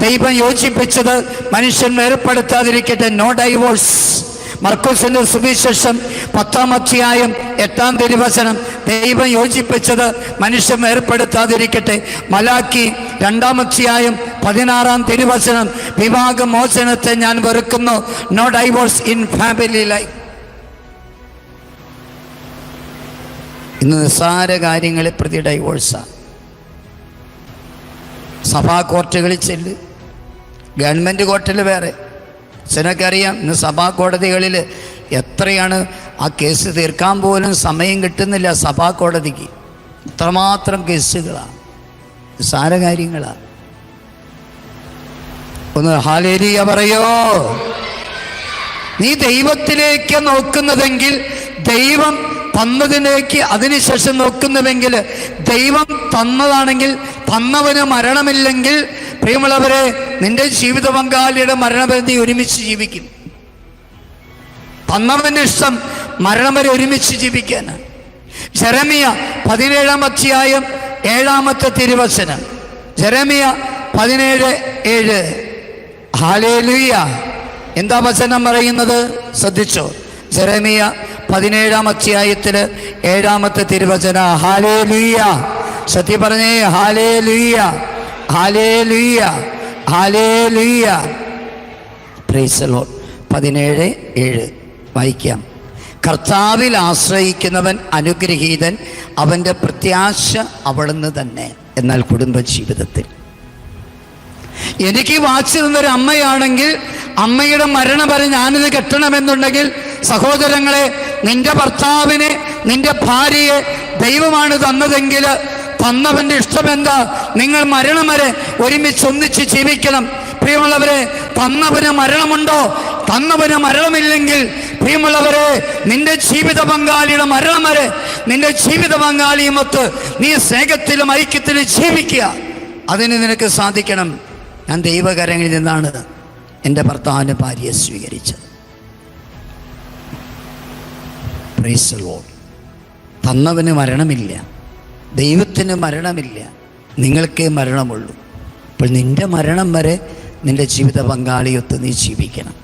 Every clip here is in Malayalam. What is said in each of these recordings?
ദൈവം യോജിപ്പിച്ചത് മനുഷ്യൻ വേർപ്പെടുത്താതിരിക്കട്ടെ. No divorce. മർക്കോസിന്റെ സുവിശേഷം 10-ാം അധ്യായം 8-ാം തിരുവചനം, ദൈവം യോജിപ്പിച്ചത് മനുഷ്യൻ വേർപ്പെടുത്താതിരിക്കട്ടെ. മലാക്കി 2-ാം അധ്യായം 16-ാം തിരുവചനം, വിവാഹമോചനത്തെ ഞാൻ വെറുക്കുന്നു. No divorce in family life. ഇന്ന് നിസ്സാര കാര്യങ്ങളെ പ്രതി ഡൈവോഴ്സാണ്. സഭാ കോർട്ടുകളിൽ ചെല്ല്, ഗവൺമെൻറ് കോർട്ടിൽ വേറെ. ചിലക്കറിയാം ഇന്ന് സഭാ കോടതികളിൽ എത്രയാണ് ആ കേസ് തീർക്കാൻ പോലും സമയം കിട്ടുന്നില്ല. സഭാ കോടതിക്ക് ഇത്രമാത്രം കേസുകളാണ്, നിസ്സാര കാര്യങ്ങളാണ്. ഒന്ന് ഹല്ലേലൂയ പറയോ. നീ ദൈവത്തിലേക്ക് നോക്കുന്നതെങ്കിൽ, ദൈവം തന്നതിലേക്ക് അതിനുശേഷം നോക്കുന്നുവെങ്കിൽ, ദൈവം തന്നതാണെങ്കിൽ, തന്നവന് മരണമില്ലെങ്കിൽ, പ്രിയമുള്ളവരെ, നിന്റെ ജീവിത പങ്കാളിയുടെ മരണപരിധി ഒരുമിച്ച് ജീവിക്കും. തന്നവന്റെ ഇഷ്ടം മരണം വരെ ഒരുമിച്ച് ജീവിക്കാനാണ്. ജെറമിയ 17-ാം അധ്യായം 7-ാമത്തെ തിരുവചനം, ജെറമിയ 17:7. ഹല്ലേലൂയ. എന്താ വചനം പറയുന്നത്? ശ്രദ്ധിച്ചോ. ജെറമിയ 17-ാം അധ്യായത്തിൽ 7-ാമത്തെ തിരുവചന. ഹല്ലേലൂയ. സത്യം പറഞ്ഞേ hallelujah, hallelujah, hallelujah. Praise the Lord. 17:7 വായിക്കാം. കർത്താവിൽ ആശ്രയിക്കുന്നവൻ അനുഗ്രഹീതൻ, അവൻ്റെ പ്രത്യാശ അവിടുന്ന് തന്നെ. എന്നാൽ കുടുംബജീവിതത്തിൽ എനിക്ക് വാച്ച് നിന്നൊരു അമ്മയാണെങ്കിൽ, അമ്മയുടെ മരണം വരെ ഞാനിത് കെട്ടണമെന്നുണ്ടെങ്കിൽ, സഹോദരങ്ങളെ, നിന്റെ ഭർത്താവിനെ, നിന്റെ ഭാര്യയെ ദൈവമാണ് തന്നതെങ്കിൽ, തന്നവൻ്റെ ഇഷ്ടമെന്താ? നിങ്ങൾ മരണം വരെ ഒരുമിച്ച് ഒന്നിച്ച് ജീവിക്കണം. പ്രിയമുള്ളവരെ, തന്നവന് മരണമുണ്ടോ? തന്നവന് മരണമില്ലെങ്കിൽ, പ്രിയമുള്ളവരെ, നിന്റെ ജീവിത പങ്കാളിയുടെ മരണം വരെ നിന്റെ ജീവിത പങ്കാളിയുമൊത്ത് നീ സ്നേഹത്തിലും ഐക്യത്തിലും ജീവിക്കുക. അതിന് നിനക്ക് സാധിക്കണം. ഞാൻ ദൈവകരങ്ങളിൽ നിന്നാണ് എൻ്റെ ഭർത്താവിൻ്റെ ഭാര്യയെ സ്വീകരിച്ചത്. Praise the Lord. തന്നവന് മരണമില്ല, ദൈവത്തിന് മരണമില്ല, നിങ്ങൾക്കേ മരണമുള്ളൂ. അപ്പോൾ നിൻ്റെ മരണം വരെ നിൻ്റെ ജീവിത പങ്കാളിയൊത്ത് നീ ജീവിക്കണം.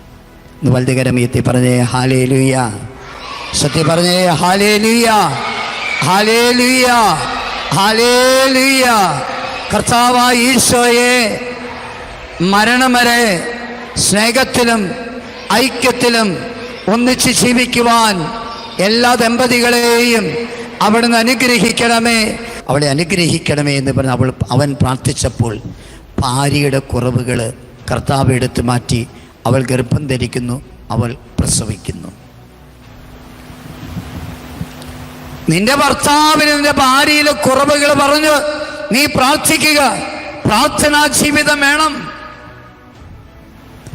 ഇന്ന് വലുതുകരമീത്തി പറഞ്ഞേ ഹല്ലേലൂയ. സത്യം പറഞ്ഞേ ഹല്ലേലൂയ, ഹല്ലേലൂയ, ഹല്ലേലൂയ. കർത്താവായ ഈശോയെ, മരണം വരെ സ്നേഹത്തിലും ഐക്യത്തിലും ഒന്നിച്ച് ജീവിക്കുവാൻ എല്ലാ ദമ്പതികളെയും അവിടുന്ന് അനുഗ്രഹിക്കണമേ, അവളെ അനുഗ്രഹിക്കണമേ എന്ന് പറഞ്ഞ് അവൻ പ്രാർത്ഥിച്ചപ്പോൾ ഭാര്യയുടെ കുറവുകൾ കർത്താവ് എടുത്തു മാറ്റി. അവൾ ഗർഭം ധരിക്കുന്നു, അവൾ പ്രസവിക്കുന്നു. നിന്റെ ഭർത്താവിന് നിന്റെ ഭാര്യയിലെ കുറവുകൾ പറഞ്ഞ് നീ പ്രാർത്ഥിക്കുക. പ്രാർത്ഥനാ ജീവിതം വേണം.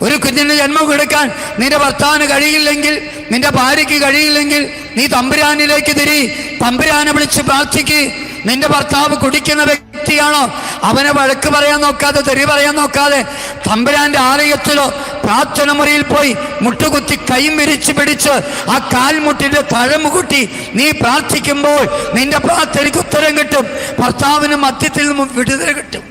ഒരു കുഞ്ഞിന് ജന്മം കൊടുക്കാൻ നിന്റെ ഭർത്താവിന് കഴിയില്ലെങ്കിൽ, നിന്റെ ഭാര്യയ്ക്ക് കഴിയില്ലെങ്കിൽ, നീ തമ്പുരാനിലേക്ക് തിരി, തമ്പുരാനെ വിളിച്ച് പ്രാർത്ഥിക്ക്. നിന്റെ ഭർത്താവ് കുടിക്കുന്ന വ്യക്തിയാണോ? അവനെ വഴക്ക് പറയാൻ നോക്കാതെ, തെറി പറയാൻ നോക്കാതെ, തമ്പുരാന്റെ ആലയത്തിലോ പ്രാർത്ഥന മുറിയിൽ പോയി മുട്ടുകുത്തി കൈയും വിരിച്ച് പിടിച്ച് ആ കാൽമുട്ടിന്റെ തഴമുകുട്ടി നീ പ്രാർത്ഥിക്കുമ്പോൾ നിന്റെ പ്രാർത്ഥനയ്ക്ക് ഉത്തരം കിട്ടും. ഭർത്താവിന് മധ്യത്തിൽ നിന്നും വിടുതൽ കിട്ടും.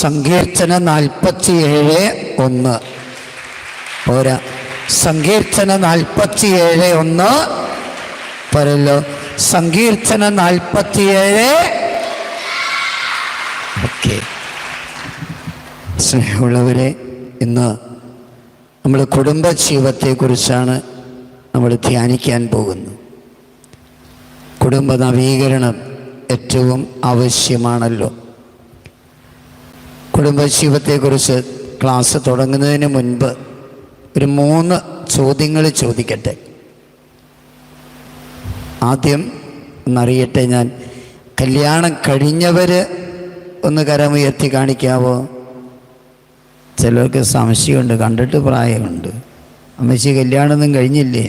സങ്കീർത്തന 47:1 പോരാ. സങ്കീർത്തന 47:1 പറയല്ലോ. സങ്കീർത്തന 47. ഓക്കെ. സ്നേഹമുള്ളവരെ, ഇന്ന് നമ്മൾ കുടുംബജീവിതത്തെക്കുറിച്ചാണ് നമ്മൾ ധ്യാനിക്കാൻ പോകുന്നത്. കുടുംബ നവീകരണം ഏറ്റവും ആവശ്യമാണല്ലോ. കുടുംബജീവിതത്തെക്കുറിച്ച് ക്ലാസ് തുടങ്ങുന്നതിന് മുൻപ് ഒരു 3 ചോദ്യങ്ങൾ ചോദിക്കട്ടെ. ആദ്യം ഒന്നറിയട്ടെ, ഞാൻ കല്യാണം കഴിഞ്ഞവർ ഒന്ന് കരമുയർത്തി കാണിക്കാവോ? ചിലർക്ക് സംശയമുണ്ട്, കണ്ടിട്ട് പ്രായമുണ്ട്. അമ്മച്ചി കല്യാണമൊന്നും കഴിഞ്ഞില്ലേ?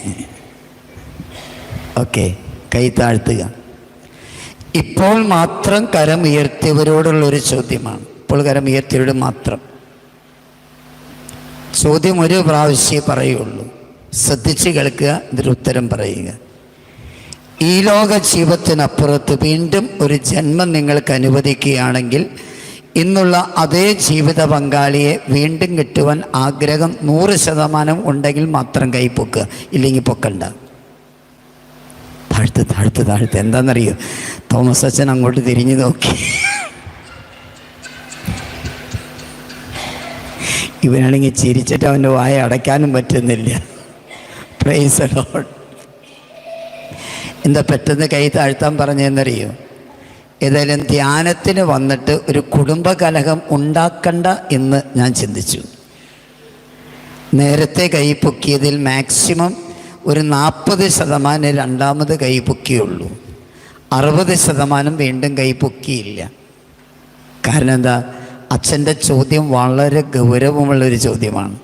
ഓക്കെ, കൈ താഴ്ത്തുക. ഇപ്പോൾ മാത്രം കരമുയർത്തിയവരോടുള്ളൊരു ചോദ്യമാണ്. ഇപ്പോൾ കരമുയർത്തിയവരോട് മാത്രം ചോദ്യം ഒരു പ്രാവശ്യമേ പറയുള്ളൂ. ശ്രദ്ധിച്ച് കേൾക്കുക, ഇതിന് ഉത്തരം പറയുക. ഈ ലോക ജീവിതത്തിനപ്പുറത്ത് വീണ്ടും ഒരു ജന്മം നിങ്ങൾക്ക് അനുവദിക്കുകയാണെങ്കിൽ ഇന്നുള്ള അതേ ജീവിത പങ്കാളിയെ വീണ്ടും കിട്ടുവാൻ ആഗ്രഹം 100% ഉണ്ടെങ്കിൽ മാത്രം കൈ പൊക്കുക, ഇല്ലെങ്കിൽ പൊക്കണ്ട. താഴ്ത്ത് താഴ്ത്ത് താഴ്ത്ത്. എന്താണെന്നറിയോ, തോമസ് അച്ഛൻ അങ്ങോട്ട് തിരിഞ്ഞു നോക്കി. ഇവനാണെങ്കിൽ ചിരിച്ചിട്ട് അവൻ്റെ വായ അടയ്ക്കാനും പറ്റുന്നില്ല. Praise the Lord. എന്താ പെട്ടെന്ന് കൈ താഴ്ത്താൻ പറഞ്ഞതെന്നറിയോ? ഏതായാലും ധ്യാനത്തിന് വന്നിട്ട് ഒരു കുടുംബകലഹം ഉണ്ടാക്കണ്ട എന്ന് ഞാൻ ചിന്തിച്ചു. നേരത്തെ കൈ പൊക്കിയതിൽ മാക്സിമം ഒരു 40% രണ്ടാമത് കൈ പൊക്കിയുള്ളൂ. 60% വീണ്ടും കൈ പൊക്കിയില്ല. കാരണം എന്താ? അച്ഛൻ്റെ ചോദ്യം വളരെ ഗൗരവമുള്ളൊരു ചോദ്യമാണ്.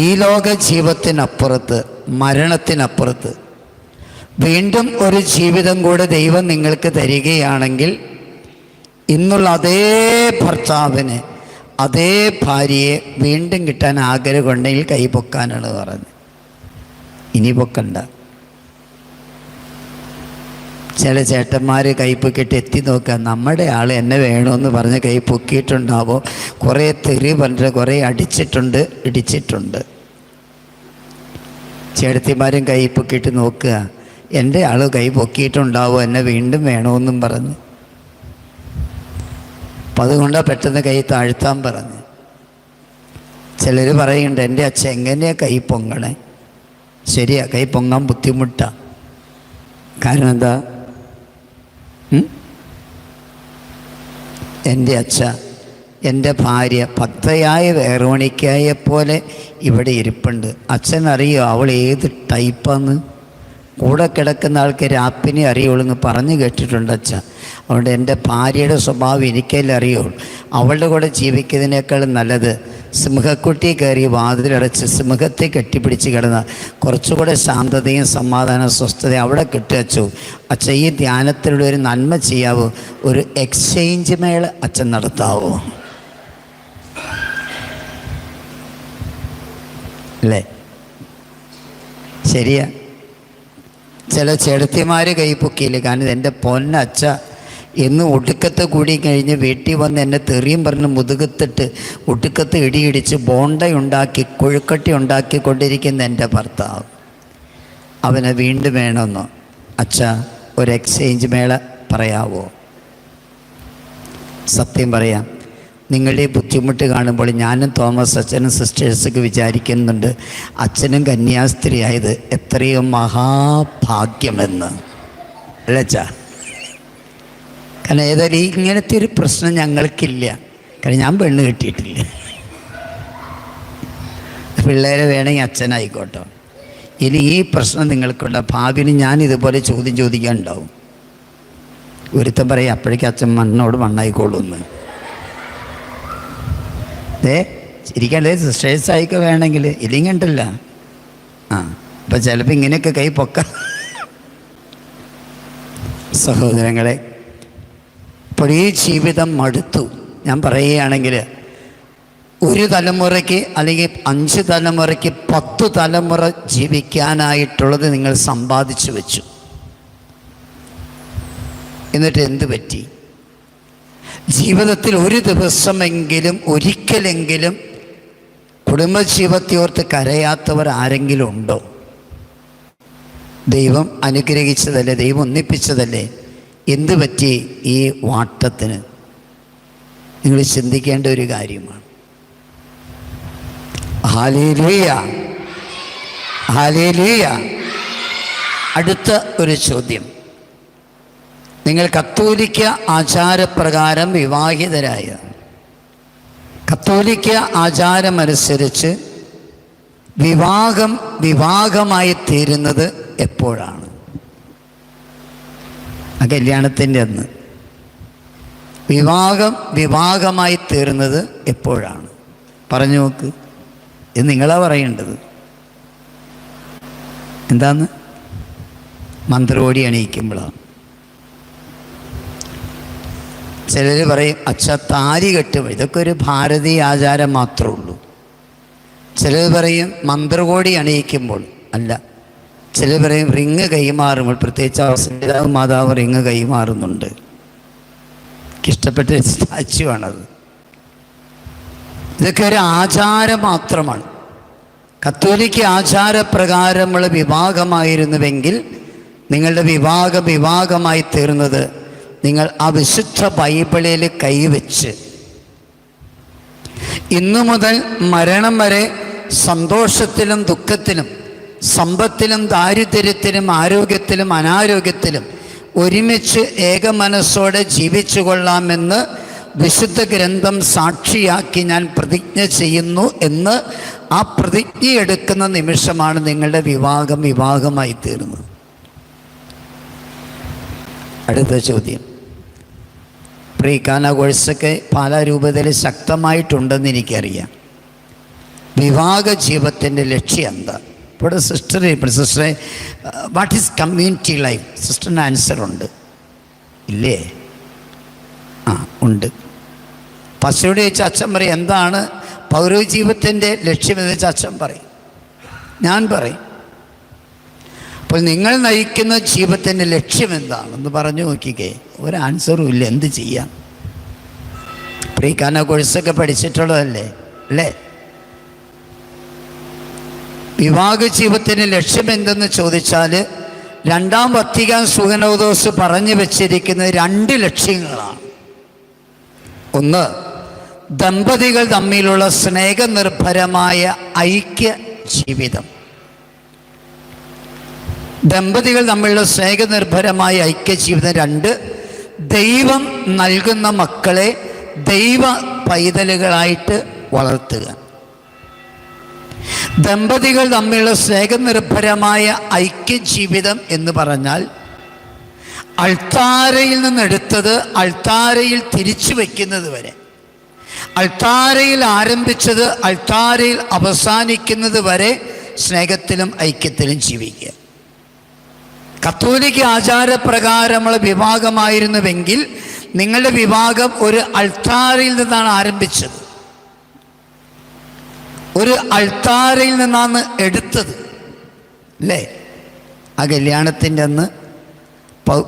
ഈ ലോക ജീവിതത്തിനപ്പുറത്ത്, മരണത്തിനപ്പുറത്ത് വീണ്ടും ഒരു ജീവിതം കൂടെ ദൈവം നിങ്ങൾക്ക് തരികയാണെങ്കിൽ ഇന്നുള്ള അതേ ഭർത്താവിന്, അതേ ഭാര്യയെ വീണ്ടും കിട്ടാൻ ആഗ്രഹമുണ്ടെങ്കിൽ കൈ പൊക്കാനാണ് പറഞ്ഞത്. ഇനി പൊക്കണ്ട. ചില ചേട്ടന്മാർ കൈ പൊക്കിയിട്ട് എത്തി നോക്കുക, നമ്മുടെ ആൾ എന്നെ വേണമെന്ന് പറഞ്ഞ് കൈ പൊക്കിയിട്ടുണ്ടാവോ, കുറേ തെറി പറഞ്ഞിട്ട് കുറേ അടിച്ചിട്ടുണ്ട്, ഇടിച്ചിട്ടുണ്ട്. ചേട്ടത്തിമാരും കൈ പൊക്കിയിട്ട് നോക്കുക, എൻ്റെ ആൾ കൈ പൊക്കിയിട്ടുണ്ടാവോ എന്നെ വീണ്ടും വേണമെന്നും പറഞ്ഞ്. അപ്പം അതുകൊണ്ടാണ് പെട്ടെന്ന് കൈ താഴ്ത്താൻ പറഞ്ഞ്. ചിലർ പറയുന്നുണ്ട്, എൻ്റെ അച്ഛൻ എങ്ങനെയാണ് കൈ പൊങ്ങണേ? ശരിയാ, കൈ പൊങ്ങാൻ ബുദ്ധിമുട്ടാണ്. കാരണം എന്താ? എൻ്റെ അച്ഛ, എൻ്റെ ഭാര്യ ഭക്തയായ വേറോണിക്കായെപ്പോലെ ഇവിടെ ഇരിപ്പുണ്ട്. അച്ഛനറിയോ അവൾ ഏത് ടൈപ്പാന്ന്? കൂടെ കിടക്കുന്ന ആൾക്ക് രാപ്പിനെ അറിയുള്ളൂ പറഞ്ഞു കേട്ടിട്ടുണ്ട് അച്ഛ. അതുകൊണ്ട് എൻ്റെ ഭാര്യയുടെ സ്വഭാവം എനിക്കല്ലേ അറിയുള്ളൂ. അവളുടെ കൂടെ ജീവിക്കുന്നതിനേക്കാൾ നല്ലത് സിംഹക്കുട്ടി കയറി വാതിലടച്ച് സിംഹത്തെ കെട്ടിപ്പിടിച്ച് കിടന്ന കുറച്ചുകൂടെ ശാന്തതയും സമാധാനവും സ്വസ്ഥതയും അവിടെ കിട്ടുവച്ചു. അച്ഛൻ ഈ ധ്യാനത്തിലൂടെ ഒരു നന്മ ചെയ്യാവോ? ഒരു എക്സ്ചേഞ്ച് മേള അച്ഛൻ നടത്താവോ? അല്ലേ? ശരിയാ. ചില ചേട്ടത്തിമാർ കൈ പൊക്കിയില്ല. കാരണം എൻ്റെ പൊന്നച്ഛ എന്ന് ഒടുക്കത്തെ കൂടി കഴിഞ്ഞ് വീട്ടിൽ വന്ന് എന്നെ തെറിയും പറഞ്ഞ് മുതുകത്തിട്ട് ഒടുക്കത്ത് ഇടിയിടിച്ച് ബോണ്ടയുണ്ടാക്കി കൊഴുക്കട്ടി ഉണ്ടാക്കിക്കൊണ്ടിരിക്കുന്ന എൻ്റെ ഭർത്താവ്, അവനെ വീണ്ടും വേണമെന്നോ? അച്ഛ, ഒരു എക്സ്ചേഞ്ച് മേള പറയാവോ? സത്യം പറയാം, നിങ്ങളുടെ ബുദ്ധിമുട്ട് കാണുമ്പോൾ ഞാനും തോമസ് അച്ഛനും സിസ്റ്റേഴ്സൊക്കെ വിചാരിക്കുന്നുണ്ട്, അച്ഛനും കന്യാസ്ത്രീയായത് എത്രയോ മഹാഭാഗ്യമെന്ന്. അല്ലേ അച്ഛാ? കാരണം ഏതായാലും ഇങ്ങനത്തെ ഒരു പ്രശ്നം ഞങ്ങൾക്കില്ല. കാരണം ഞാൻ പെണ്ണ് കിട്ടിയിട്ടില്ല. പിള്ളേരെ വേണമെങ്കിൽ അച്ഛനായിക്കോട്ടോ. ഇനി ഈ പ്രശ്നം നിങ്ങൾക്കുണ്ട്. ഭാവിയിൽ ഞാൻ ഇതുപോലെ ചോദ്യം ചോദിക്കാനുണ്ടാവും. ഒരുത്തം പറയും അപ്പോഴേക്കും അച്ഛൻ മണ്ണോട് മണ്ണായിക്കോളൂന്ന്. ഇരിക്കണ്ടേ സിസ്റ്റേഴ്സായിക്കെ വേണമെങ്കിൽ, ഇല്ലെങ്കിൽ ഉണ്ടല്ല. അപ്പം ചിലപ്പോൾ ഇങ്ങനെയൊക്കെ കൈ പൊക്ക. സഹോദരങ്ങളെ, ഇപ്പോൾ ഈ ജീവിതം മടുത്തു. ഞാൻ പറയുകയാണെങ്കിൽ ഒരു തലമുറയ്ക്ക് അല്ലെങ്കിൽ 5 തലമുറയ്ക്ക് 10 തലമുറ ജീവിക്കാനായിട്ടുള്ളത് നിങ്ങൾ സമ്പാദിച്ചു വെച്ചു. എന്നിട്ട് എന്ത് പറ്റി? ജീവിതത്തിൽ ഒരു ദിവസമെങ്കിലും ഒരിക്കലെങ്കിലും കുടുംബജീവിതത്തെ ഓർത്ത് കരയാത്തവർ ആരെങ്കിലും ഉണ്ടോ? ദൈവം അനുഗ്രഹിച്ചതല്ലേ, ദൈവം ഒന്നിപ്പിച്ചതല്ലേ. എന്ത് പറ്റി ഈ വാട്ടത്തിന്? നിങ്ങൾ ചിന്തിക്കേണ്ട ഒരു കാര്യമാണ്. Hallelujah, hallelujah. അടുത്ത ഒരു ചോദ്യം. നിങ്ങൾ കത്തോലിക്ക ആചാരപ്രകാരം വിവാഹിതരായ, കത്തോലിക്ക ആചാരമനുസരിച്ച് വിവാഹമായി തീരുന്നത് എപ്പോഴാണ്? ആ കല്യാണത്തിൻ്റെ അന്ന് വിവാഹമായി തീർന്നത് എപ്പോഴാണ്? പറഞ്ഞു നോക്ക്. ഇത് നിങ്ങളാ പറയേണ്ടത്. എന്താന്ന്? മന്ത്രോടി അണിയിക്കുമ്പോഴാണ്. ചിലർ പറയും അച്ഛ താലി കെട്ടുമ്പോൾ, ഇതൊക്കെ ഒരു ഭാരതീയ ആചാരം മാത്രമേ ഉള്ളൂ. ചിലർ പറയും മന്ത്രകോടി അണിയിക്കുമ്പോൾ, അല്ല. ചിലർ പറയും റിങ് കൈമാറുമ്പോൾ, പ്രത്യേകിച്ച് അവസരം മാതാവ് റിങ് കൈമാറുന്നുണ്ട്. ഇഷ്ടപ്പെട്ട സ്റ്റാച്ചു ആണത്. ഇതൊക്കെ ഒരു ആചാരം മാത്രമാണ്. കത്തോലിക്ക ആചാരപ്രകാരമുള്ള വിവാഹമായിരുന്നുവെങ്കിൽ നിങ്ങളുടെ വിവാഹമായി തീർന്നത് നിങ്ങൾ ആ വിശുദ്ധ ബൈബിളിൽ കൈവച്ച് ഇന്നു മുതൽ മരണം വരെ സന്തോഷത്തിലും ദുഃഖത്തിലും സമ്പത്തിലും ദാരിദ്ര്യത്തിലും ആരോഗ്യത്തിലും അനാരോഗ്യത്തിലും ഒരുമിച്ച് ഏകമനസ്സോടെ ജീവിച്ചു കൊള്ളാമെന്ന് വിശുദ്ധ ഗ്രന്ഥം സാക്ഷിയാക്കി ഞാൻ പ്രതിജ്ഞ ചെയ്യുന്നു എന്ന് ആ പ്രതിജ്ഞയെടുക്കുന്ന നിമിഷമാണ് നിങ്ങളുടെ വിവാഹമായി തീർന്നത്. അടുത്ത ചോദ്യം. പ്രീകാന കോഴ്സൊക്കെ പാലാ രൂപതയിൽ ശക്തമായിട്ടുണ്ടെന്ന് എനിക്കറിയാം. വിവാഹ ജീവിതത്തിൻ്റെ ലക്ഷ്യം എന്താ? ഇവിടെ സിസ്റ്ററെ വാട്ട് ഈസ് കമ്മ്യൂണിറ്റി ലൈഫ്? സിസ്റ്ററിന് ആൻസർ ഉണ്ട് ഇല്ലേ? ഉണ്ട്. പശുവിടെ വെച്ച് അച്ഛൻ പറയും എന്താണ് പൗരവ ജീവിതത്തിൻ്റെ ലക്ഷ്യം എന്ന് വെച്ചാൽ അച്ഛൻ പറയും, ഞാൻ പറയും. അപ്പോൾ നിങ്ങൾ നയിക്കുന്ന ജീവിതത്തിൻ്റെ ലക്ഷ്യം എന്താണെന്ന് പറഞ്ഞു നോക്കിക്കേ. ഒരു ആൻസറും ഇല്ല. എന്ത് ചെയ്യാം? പ്രീകാന കോഴ്സൊക്കെ പഠിച്ചിട്ടുള്ളതല്ലേ അല്ലേ? വിവാഹ ജീവിതത്തിൻ്റെ ലക്ഷ്യം എന്തെന്ന് ചോദിച്ചാൽ രണ്ടാം വത്തിക്കാൻ സുഗനോദോസ് പറഞ്ഞു വെച്ചിരിക്കുന്ന 2 ലക്ഷ്യങ്ങളാണ്. ഒന്ന്, ദമ്പതികൾ തമ്മിലുള്ള സ്നേഹനിർഭരമായ ഐക്യ ജീവിതം. ദമ്പതികൾ തമ്മിലുള്ള സ്നേഹനിർഭരമായ ഐക്യജീവിതം. 2, ദൈവം നൽകുന്ന മക്കളെ ദൈവ പൈതലുകളായിട്ട് വളർത്തുക. ദമ്പതികൾ തമ്മിലുള്ള സ്നേഹനിർഭരമായ ഐക്യജീവിതം എന്ന് പറഞ്ഞാൽ അൾത്താരയിൽ നിന്നെടുത്തത് അൾത്താരയിൽ തിരിച്ചു വയ്ക്കുന്നത് വരെ, അൾത്താരയിൽ ആരംഭിച്ചത് അൾത്താരയിൽ അവസാനിക്കുന്നത് വരെ സ്നേഹത്തിലും ഐക്യത്തിലും ജീവിക്കുക. കത്തോലിക്ക ആചാരപ്രകാരമുള്ള വിവാഹമായിരുന്നുവെങ്കിൽ നിങ്ങളുടെ വിവാഹം ഒരു അൾത്താരയിൽ നിന്നാണ് ആരംഭിച്ചത്, ഒരു അൾത്താരയിൽ നിന്നാണ് എടുത്തത് അല്ലേ? ആ കല്യാണത്തിൻ്റെ അന്ന്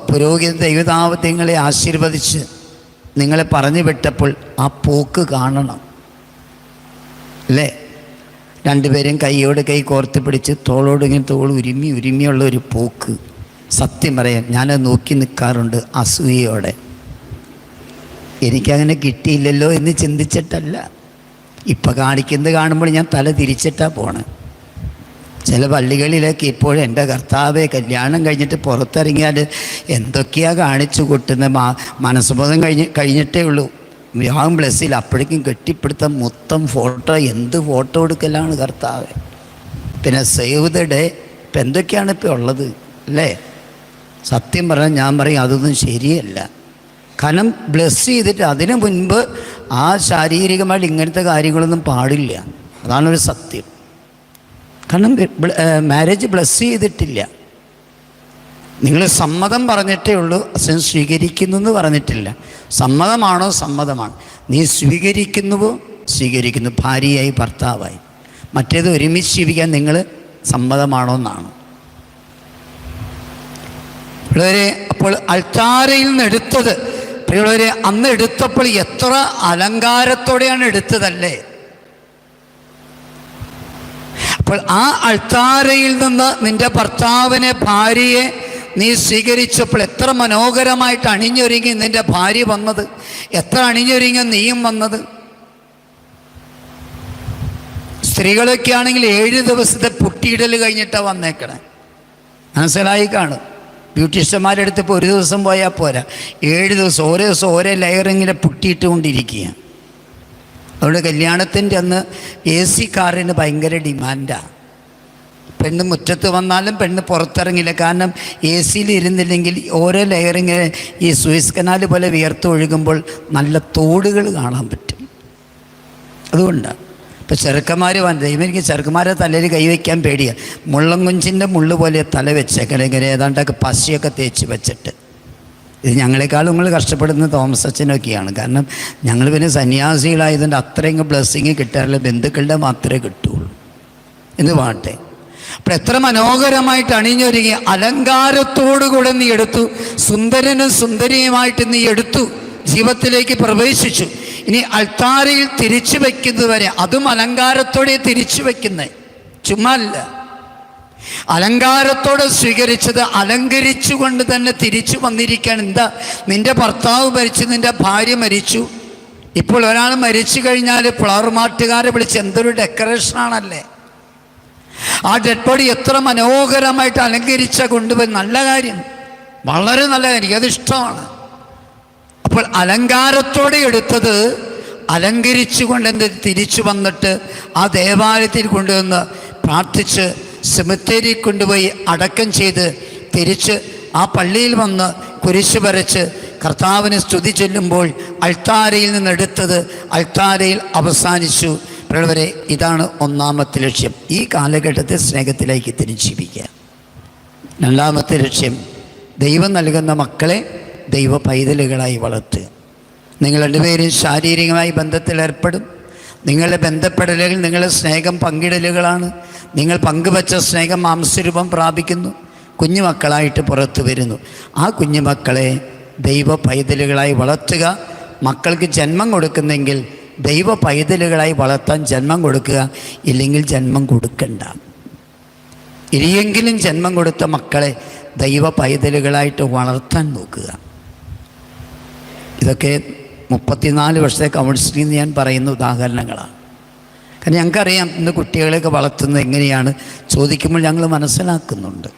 പുരോഹിത ദൈവദാവത്യങ്ങളെ ആശീർവദിച്ച് നിങ്ങളെ പറഞ്ഞു വിട്ടപ്പോൾ ആ പോക്ക് കാണണം അല്ലേ? 2 പേരും കൈയോട് കൈ കോർത്ത് പിടിച്ച് തോളോടിങ്ങനെ തോൾ ഉരുമിയുള്ള ഒരു പോക്ക്. സത്യം പറയാം, ഞാനത് നോക്കി നിൽക്കാറുണ്ട് അസൂയയോടെ. എനിക്കങ്ങനെ കിട്ടിയില്ലല്ലോ എന്ന് ചിന്തിച്ചിട്ടല്ല, ഇപ്പം കാണിക്കുന്നത് കാണുമ്പോൾ ഞാൻ തല തിരിച്ചിട്ടാണ് പോണേ. ചില പള്ളികളിലേക്ക് ഇപ്പോഴും എൻ്റെ കർത്താവെ കല്യാണം കഴിഞ്ഞിട്ട് പുറത്തിറങ്ങിയാൽ എന്തൊക്കെയാണ് കാണിച്ചു കൂട്ടുന്ന മനസ്സുബോധം കഴിഞ്ഞിട്ടേ ഉള്ളൂ. വിവാഹം ബ്ലസ്സിൽ അപ്പോഴേക്കും കെട്ടിപ്പിടുത്തം മൊത്തം ഫോട്ടോ, എന്ത് ഫോട്ടോ എടുക്കലാണ് കർത്താവെ. പിന്നെ സേവ് ദ ഡേ ഇപ്പം എന്തൊക്കെയാണ് ഇപ്പോൾ ഉള്ളത് അല്ലേ? സത്യം പറഞ്ഞാൽ ഞാൻ പറയും അതൊന്നും ശരിയല്ല. കാരണം ബ്ലസ് ചെയ്തിട്ട് അതിനു മുൻപ് ആ ശാരീരികമായിട്ട് ഇങ്ങനത്തെ കാര്യങ്ങളൊന്നും പാടില്ല. അതാണൊരു സത്യം. കാരണം മാരേജ് ബ്ലസ് ചെയ്തിട്ടില്ല. നിങ്ങൾ സമ്മതം പറഞ്ഞിട്ടേ ഉള്ളൂ, അച്ഛൻ സ്വീകരിക്കുന്നു എന്ന് പറഞ്ഞിട്ടില്ല. സമ്മതമാണോ? സമ്മതമാണ്. നീ സ്വീകരിക്കുന്നുവോ? സ്വീകരിക്കുന്നു, ഭാര്യയായി ഭർത്താവായി. മറ്റേത് ഒരുമിച്ച് ജീവിക്കാൻ നിങ്ങൾ സമ്മതമാണോ എന്നാണ്. പ്രിയരെ, അപ്പോൾ അൾത്താരയിൽ നിന്ന് എടുത്തത്, പ്രിയരെ, അന്ന് എടുത്തപ്പോൾ എത്ര അലങ്കാരത്തോടെയാണ് എടുത്തതല്ലേ? അപ്പോൾ ആ അൾത്താരയിൽ നിന്ന് നിന്റെ ഭർത്താവിനെ, ഭാര്യയെ നീ സ്വീകരിച്ചപ്പോൾ എത്ര മനോഹരമായിട്ട് അണിഞ്ഞൊരുങ്ങി നിന്റെ ഭാര്യ വന്നത്, എത്ര അണിഞ്ഞൊരുങ്ങി നീയും വന്നത്. സ്ത്രീകളൊക്കെ ആണെങ്കിൽ 7 ദിവസത്തെ പുട്ടിയിടൽ കഴിഞ്ഞിട്ടാണ് വന്നേക്കണേ. മനസ്സിലായി കാണും. ബ്യൂട്ടീഷ്യന്മാരുടെ അടുത്ത് ഇപ്പോൾ 1 ദിവസം പോയാൽ പോരാ, 7 ദിവസം ഓരോ ദിവസം ഓരോ ലെയറിങ്ങനെ പുട്ടിയിട്ട് കൊണ്ടിരിക്കുക. അവിടെ കല്യാണത്തിൻ്റെ അന്ന് AC കാറിന് ഭയങ്കര ഡിമാൻഡാണ്. പെണ്ണ് മുറ്റത്ത് വന്നാലും പെണ്ണ് പുറത്തിറങ്ങില്ല. കാരണം AC ഇരുന്നില്ലെങ്കിൽ ഓരോ ലെയറിങ്ങനെ ഈ സൂയസ് കനാൽ പോലെ വിയർത്തൊഴുകുമ്പോൾ നല്ല തോടുകൾ കാണാൻ പറ്റും. അതുകൊണ്ടാണ് ഇപ്പോൾ ചെറുക്കന്മാർ വന്നത്. എനിക്ക് ചെറുക്കന്മാരെ തലയിൽ കൈവയ്ക്കാൻ പേടിയാണ്. മുള്ളം കുഞ്ചിൻ്റെ മുള്ളു പോലെ തല വെച്ചേക്കണം, ഇങ്ങനെ ഏതാണ്ടൊക്കെ പശയൊക്കെ തേച്ച് വെച്ചിട്ട്. ഇത് ഞങ്ങളെക്കാളും നിങ്ങൾ കഷ്ടപ്പെടുന്ന തോമസ് അച്ഛനൊക്കെയാണ്. കാരണം ഞങ്ങൾ പിന്നെ സന്യാസികളായതുകൊണ്ട് അത്രയും ബ്ലെസ്സിങ് കിട്ടാറില്ല, ബന്ധുക്കളുടെ മാത്രമേ കിട്ടുകയുള്ളൂ. എന്ന് പാട്ടെ. അപ്പം എത്ര മനോഹരമായിട്ട് അണിഞ്ഞൊരുങ്ങി അലങ്കാരത്തോടുകൂടെ നീ എടുത്തു, സുന്ദരനും സുന്ദരിയുമായിട്ട് നീ എടുത്തു, ജീവിതത്തിലേക്ക് പ്രവേശിച്ചു. ഇനി അൾത്താരയിൽ തിരിച്ചു വയ്ക്കുന്നത് വരെ, അതും അലങ്കാരത്തോടെ തിരിച്ചു വയ്ക്കുന്നത്, ചുമ്മാ അല്ല. അലങ്കാരത്തോടെ സ്വീകരിച്ചത് അലങ്കരിച്ചു കൊണ്ട് തന്നെ തിരിച്ചു വന്നിരിക്കുകയാണ്. എന്താ, നിന്റെ ഭർത്താവ് മരിച്ചു, നിന്റെ ഭാര്യ മരിച്ചു. ഇപ്പോൾ ഒരാൾ മരിച്ചു കഴിഞ്ഞാൽ ഫ്ലവർ മാർട്ടുകാരെ വിളിച്ച് എന്തൊരു ഡെക്കറേഷനാണല്ലേ. ആ ഡെഡ് ബോഡി എത്ര മനോഹരമായിട്ട് അലങ്കരിച്ച കൊണ്ടുപോയി, നല്ല കാര്യം, വളരെ നല്ല കാര്യം, എനിക്കതിഷ്ടമാണ്. അപ്പോൾ അലങ്കാരത്തോടെ എടുത്തത് അലങ്കരിച്ചു കൊണ്ട് എന്ത് തിരിച്ചു വന്നിട്ട് ആ ദേവാലയത്തിൽ കൊണ്ടുവന്ന് പ്രാർത്ഥിച്ച് സെമിത്തേരിയിൽ കൊണ്ടുപോയി അടക്കം ചെയ്ത് തിരിച്ച് ആ പള്ളിയിൽ വന്ന് കുരിശ് വരച്ച് കർത്താവിന് സ്തുതി ചൊല്ലുമ്പോൾ അൾത്താരയിൽ നിന്നെടുത്തത് അൾത്താരയിൽ അവസാനിച്ചു. പ്രിയപ്പെട്ടവരെ, ഇതാണ് ഒന്നാമത്തെ ലക്ഷ്യം, ഈ കാലഘട്ടത്തെ സ്നേഹത്തിലേക്ക് തിരിച്ചിരിക്കുക. രണ്ടാമത്തെ ലക്ഷ്യം, ദൈവം നൽകുന്ന മക്കളെ ദൈവ പൈതലുകളായി വളർത്തുക. നിങ്ങൾ രണ്ടുപേരും ശാരീരികമായി ബന്ധത്തിലേർപ്പെടും. നിങ്ങളുടെ ബന്ധപ്പെടലുകൾ നിങ്ങളുടെ സ്നേഹം പങ്കിടലുകളാണ്. നിങ്ങൾ പങ്കുവച്ച സ്നേഹം മാംസരൂപം പ്രാപിക്കുന്നു, കുഞ്ഞുമക്കളായിട്ട് പുറത്തു വരുന്നു. ആ കുഞ്ഞുമക്കളെ ദൈവ പൈതലുകളായി വളർത്തുക. മക്കൾക്ക് ജന്മം കൊടുക്കുന്നെങ്കിൽ ദൈവ പൈതലുകളായി വളർത്താൻ ജന്മം കൊടുക്കുക, ഇല്ലെങ്കിൽ ജന്മം കൊടുക്കണ്ട. ഇനിയെങ്കിലും ജന്മം കൊടുത്ത മക്കളെ ദൈവ പൈതലുകളായിട്ട് വളർത്താൻ നോക്കുക. ഇതൊക്കെ 34 വർഷത്തെ കൗൺസിലിംഗ് ഞാൻ പറയുന്ന ഉദാഹരണങ്ങളാണ്. കാരണം ഞങ്ങൾക്കറിയാം ഇന്ന് കുട്ടികളെയൊക്കെ വളർത്തുന്നത് എങ്ങനെയാണ് ചോദിക്കുമ്പോൾ ഞങ്ങൾ മനസ്സിലാക്കുന്നുണ്ട്.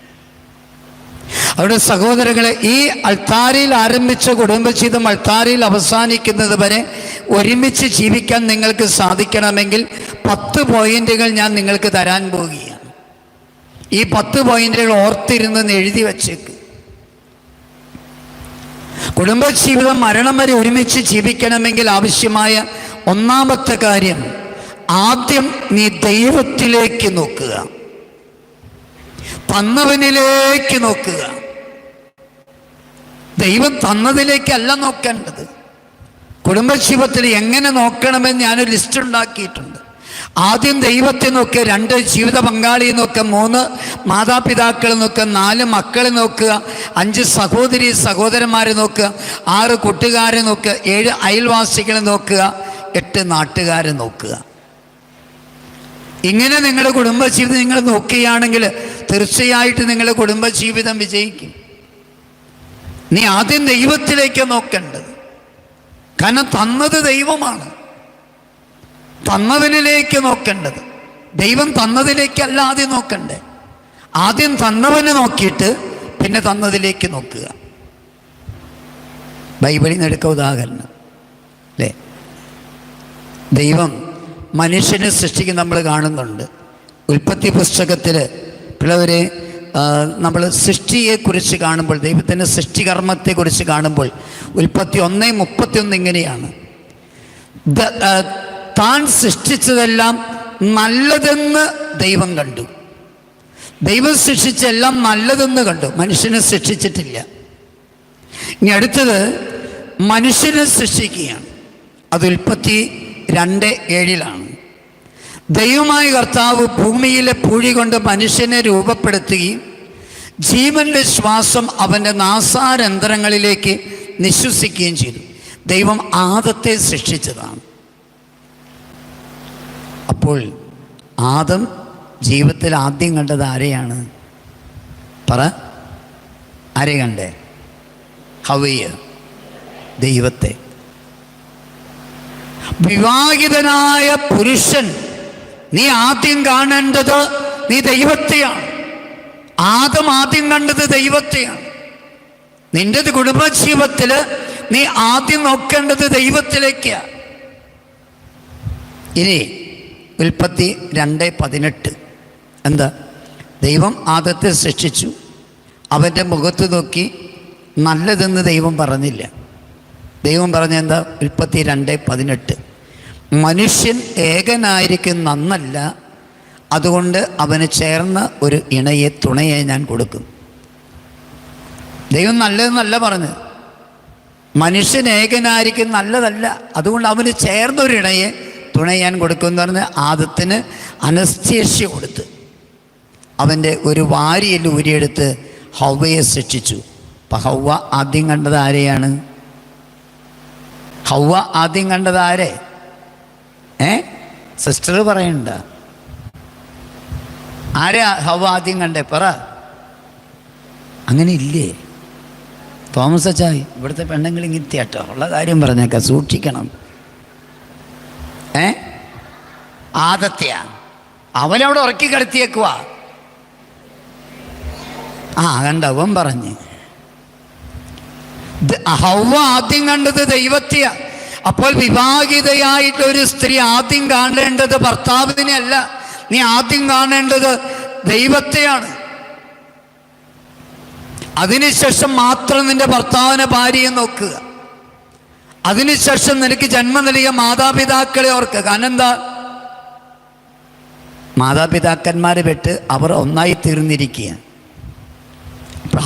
അവരുടെ സഹോദരങ്ങളെ, ഈ അൾത്താരയിൽ ആരംഭിച്ച കുടുംബജീവിതം അൾത്താരയിൽ അവസാനിക്കുന്നത് വരെ ഒരുമിച്ച് ജീവിക്കാൻ നിങ്ങൾക്ക് സാധിക്കണമെങ്കിൽ 10 പോയിന്റുകൾ ഞാൻ നിങ്ങൾക്ക് തരാൻ പോവുകയാണ്. ഈ 10 പോയിന്റുകൾ ഓർത്തിരുന്ന് എഴുതി വച്ചേക്ക്. കുടുംബജീവിതം മരണം വരെ ഒരുമിച്ച് ജീവിക്കണമെങ്കിൽ ആവശ്യമായ ഒന്നാമത്തെ കാര്യം, ആദ്യം നീ ദൈവത്തിലേക്ക് നോക്കുക, തന്നവനിലേക്ക് നോക്കുക. ദൈവം തന്നതിലേക്കല്ല നോക്കേണ്ടത്. കുടുംബജീവിതത്തിൽ എങ്ങനെ നോക്കണമെന്ന് ഞാനൊരു ലിസ്റ്റ് ഉണ്ടാക്കിയിട്ടുണ്ട്. ആദ്യം ദൈവത്തെ നോക്കുക, 2 ജീവിത പങ്കാളിയെ നോക്കുക, 3 മാതാപിതാക്കളെ നോക്കുക, 4 മക്കളെ നോക്കുക, 5 സഹോദരി സഹോദരന്മാരെ നോക്കുക, 6 കൂട്ടുകാരെ നോക്കുക, 7 അയൽവാസികളെ നോക്കുക, 8 നാട്ടുകാരെ നോക്കുക. ഇങ്ങനെ നിങ്ങളുടെ കുടുംബജീവിതം നിങ്ങൾ നോക്കുകയാണെങ്കിൽ തീർച്ചയായിട്ടും നിങ്ങളുടെ കുടുംബജീവിതം വിജയിക്കും. നീ ആദ്യം ദൈവത്തിലേക്ക് നോക്കേണ്ടത്, കാരണം തന്നത് ദൈവമാണ്. തന്നവനിലേക്ക് നോക്കേണ്ടത്, ദൈവം തന്നതിലേക്കല്ല ആദ്യം നോക്കണ്ടേ. ആദ്യം തന്നവനെ നോക്കിയിട്ട് പിന്നെ തന്നതിലേക്ക് നോക്കുക. ബൈബിളിൽ നിന്ന് എടുക്കുക ഉദാഹരണം അല്ലേ. ദൈവം മനുഷ്യനെ സൃഷ്ടിക്കുന്ന നമ്മൾ കാണുന്നുണ്ട്. ഉൽപ്പത്തി പുസ്തകത്തിൽ പിള്ളവരെ നമ്മൾ സൃഷ്ടിയെക്കുറിച്ച് കാണുമ്പോൾ, ദൈവത്തിൻ്റെ സൃഷ്ടികർമ്മത്തെക്കുറിച്ച് കാണുമ്പോൾ ഉൽപ്പത്തി 1:31 ഇങ്ങനെയാണ്: താൻ സൃഷ്ടിച്ചതെല്ലാം നല്ലതെന്ന് ദൈവം കണ്ടു. ദൈവം സൃഷ്ടിച്ചെല്ലാം നല്ലതെന്ന് കണ്ടു, മനുഷ്യനെ സൃഷ്ടിച്ചിട്ടില്ല. ഇനി അടുത്തത് മനുഷ്യനെ സൃഷ്ടിക്കുകയാണ്. അത് ഉൽപ്പത്തി 2:7 ദൈവമായ കർത്താവ് ഭൂമിയിലെ പൂഴി കൊണ്ട് മനുഷ്യനെ രൂപപ്പെടുത്തുകയും ജീവൻ്റെ ശ്വാസം അവൻ്റെ നാസാരന്ധ്രങ്ങളിലേക്ക് നിശ്വസിക്കുകയും ചെയ്തു. ദൈവം ആദത്തെ സൃഷ്ടിച്ചതാണ്. അപ്പോൾ ആദം ജീവിതത്തിൽ ആദ്യം കണ്ടത് ആരെയാണ്? പറ, ആരെ കണ്ടേ? ഹവ്വയെ, ദൈവത്തെ. വിവാഹിതനായ പുരുഷൻ നീ ആദ്യം കാണേണ്ടത് നീ ദൈവത്തെയാണ്. ആദം ആദ്യം കണ്ടത് ദൈവത്തെയാണ്. നിന്റെ കുടുംബജീവിതത്തിൽ നീ ആദ്യം നോക്കേണ്ടത് ദൈവത്തിലേക്കാണ്. ഇനി ഉൽപ്പത്തി 2:18 എന്താ? ദൈവം ആദത്തെ സൃഷ്ടിച്ചു, അവൻ്റെ മുഖത്ത് നോക്കി നല്ലതെന്ന് ദൈവം പറഞ്ഞില്ല. ദൈവം പറഞ്ഞ എന്താ? ഉൽപ്പത്തി 2:18 മനുഷ്യൻ ഏകനായിരിക്കും നന്നല്ല, അതുകൊണ്ട് അവന് ചേർന്ന ഒരു ഇണയെ, തുണയെ ഞാൻ കൊടുക്കും. ദൈവം നല്ലതെന്നല്ല പറഞ്ഞത്. മനുഷ്യൻ ഏകനായിരിക്കും നല്ലതല്ല, അതുകൊണ്ട് അവന് ചേർന്നൊരു ഇണയെ തുണയാൻ കൊടുക്കുമെന്ന് പറഞ്ഞ് ആദത്തിന് അനസ്തേഷ്യ കൊടുത്ത് അവൻ്റെ ഒരു വാരിയിൽ ഊരിയെടുത്ത് ഹവ്വയെ ശിക്ഷിച്ചു. അപ്പം ഹവ്വ ആദ്യം കണ്ടത് ആരെയാണ്? ഹവ്വ ആദ്യം കണ്ടത് ആരെ? സിസ്റ്റർ പറയണ്ട, ആരാ ഹവ്വ ആദ്യം കണ്ടേ? പറ. അങ്ങനെ ഇല്ലേ? തോമസ് അച്ചായി, ഇവിടുത്തെ പെണ്ണുങ്ങൾ ഇങ്ങനെയാട്ടോ, ഉള്ള കാര്യം പറഞ്ഞേക്കാം, സൂക്ഷിക്കണം. ആദത്തെയാ അവനവിടെ ഉറക്കി കിടത്തിയേക്കുവാ. കണ്ടവൻ പറഞ്ഞ് ഹവ്വ ആദ്യം കണ്ടത് ദൈവത്തെയാ. അപ്പോൾ വിവാഹിതയായിട്ടൊരു സ്ത്രീ ആദ്യം കാണേണ്ടത് ഭർത്താവിനെ അല്ല, നീ ആദ്യം കാണേണ്ടത് ദൈവത്തെയാണ്. അതിനുശേഷം മാത്രം നിന്റെ ഭർത്താവിനെ ഭാര്യയെ നോക്കുക. അതിനുശേഷം നിനക്ക് ജന്മം നൽകിയ മാതാപിതാക്കളെ ഓർക്കുക. കാരണം എന്താ? മാതാപിതാക്കന്മാരെ വിട്ട് അവർ ഒന്നായി തീർന്നിരിക്കുക.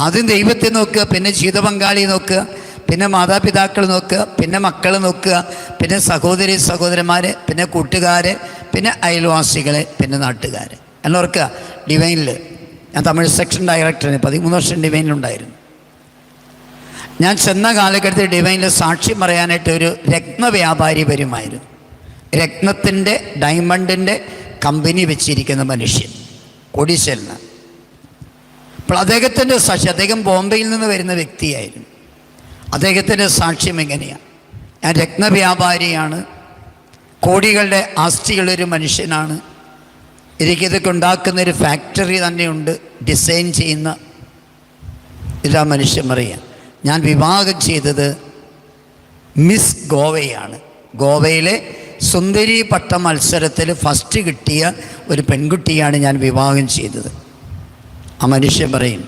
ആദ്യം ദൈവത്തെ നോക്കുക, പിന്നെ ജീവിത പങ്കാളി നോക്കുക, പിന്നെ മാതാപിതാക്കൾ നോക്കുക, പിന്നെ മക്കൾ നോക്കുക, പിന്നെ സഹോദരി സഹോദരന്മാരെ, പിന്നെ കൂട്ടുകാരെ, പിന്നെ അയൽവാസികളെ, പിന്നെ നാട്ടുകാരെ. എല്ലാം ഓർക്കുക. ഡിവൈനിൽ ഞാൻ തമിഴ് സെക്ഷൻ ഡയറക്ടറിന് 13 വർഷം ഡിവൈനിലുണ്ടായിരുന്നു. ഞാൻ ചെന്ന കാലഘട്ടത്തിൽ ഡിവൈനിൽ സാക്ഷ്യം പറയാനായിട്ട് ഒരു രത്നവ്യാപാരി വരുമായിരുന്നു. രത്നത്തിൻ്റെ ഡയമണ്ടിൻ്റെ കമ്പനി വെച്ചിരിക്കുന്ന മനുഷ്യൻ, കോടീശ്വരന്. അപ്പോൾ അദ്ദേഹത്തിൻ്റെ സാക്ഷ്യം, അദ്ദേഹം ബോംബെയിൽ നിന്ന് വരുന്ന വ്യക്തിയായിരുന്നു. അദ്ദേഹത്തിൻ്റെ സാക്ഷ്യം എങ്ങനെയാണ്? ഞാൻ രത്നവ്യാപാരിയാണ്, കോടികളുടെ ആസ്തിയുള്ളൊരു മനുഷ്യനാണ്, എനിക്കിതൊക്കെ ഉണ്ടാക്കുന്നൊരു ഫാക്ടറി തന്നെയുണ്ട്, ഡിസൈൻ ചെയ്യുന്ന എല്ലാ മനുഷ്യൻ പറയാം. ഞാൻ വിവാഹം ചെയ്തത് മിസ് ഗോവയാണ്. ഗോവയിലെ സുന്ദരി പട്ട മത്സരത്തിൽ ഫസ്റ്റ് കിട്ടിയ ഒരു പെൺകുട്ടിയാണ് ഞാൻ വിവാഹം ചെയ്തത്. ആ മനുഷ്യൻ പറയും,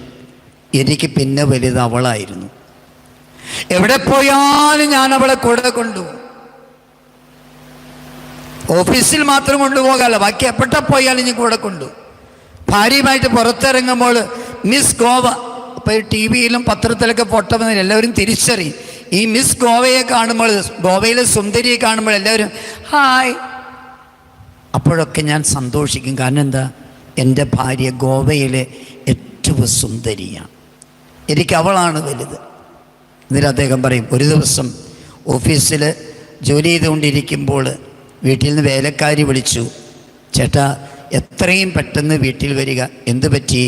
എനിക്ക് പിന്നെ വലുത് അവളായിരുന്നു. എവിടെ പോയാലും ഞാൻ അവളെ കൂടെ കൊണ്ടുപോകും. ഓഫീസിൽ മാത്രം കൊണ്ടുപോകാമല്ലോ, ബാക്കി എപ്പോഴെ പോയാലും ഞാൻ കൂടെ കൊണ്ടുപോകും. ഭാര്യയുമായിട്ട് പുറത്തിറങ്ങുമ്പോൾ മിസ് ഗോവ, ഇപ്പോൾ ടി വിയിലും പത്രത്തിലൊക്കെ ഫോട്ടോ വന്നില്ല, എല്ലാവരും തിരിച്ചറിയും. ഈ മിസ് ഗോവയെ കാണുമ്പോൾ, ഗോവയിലെ സുന്ദരിയെ കാണുമ്പോൾ എല്ലാവരും ഹായ്. അപ്പോഴൊക്കെ ഞാൻ സന്തോഷിക്കും. കാരണം എന്താ? എൻ്റെ ഭാര്യ ഗോവയിലെ ഏറ്റവും സുന്ദരിയാണ്, എനിക്ക് അവളാണ് വലുത്. എന്നിട്ട് അദ്ദേഹം പറയും, ഒരു ദിവസം ഓഫീസിൽ ജോലി ചെയ്തുകൊണ്ടിരിക്കുമ്പോൾ വീട്ടിൽ നിന്ന് വേലക്കാരി വിളിച്ചു, ചേട്ടാ എത്രയും പെട്ടെന്ന് വീട്ടിൽ വരിക, എന്ത് പറ്റി?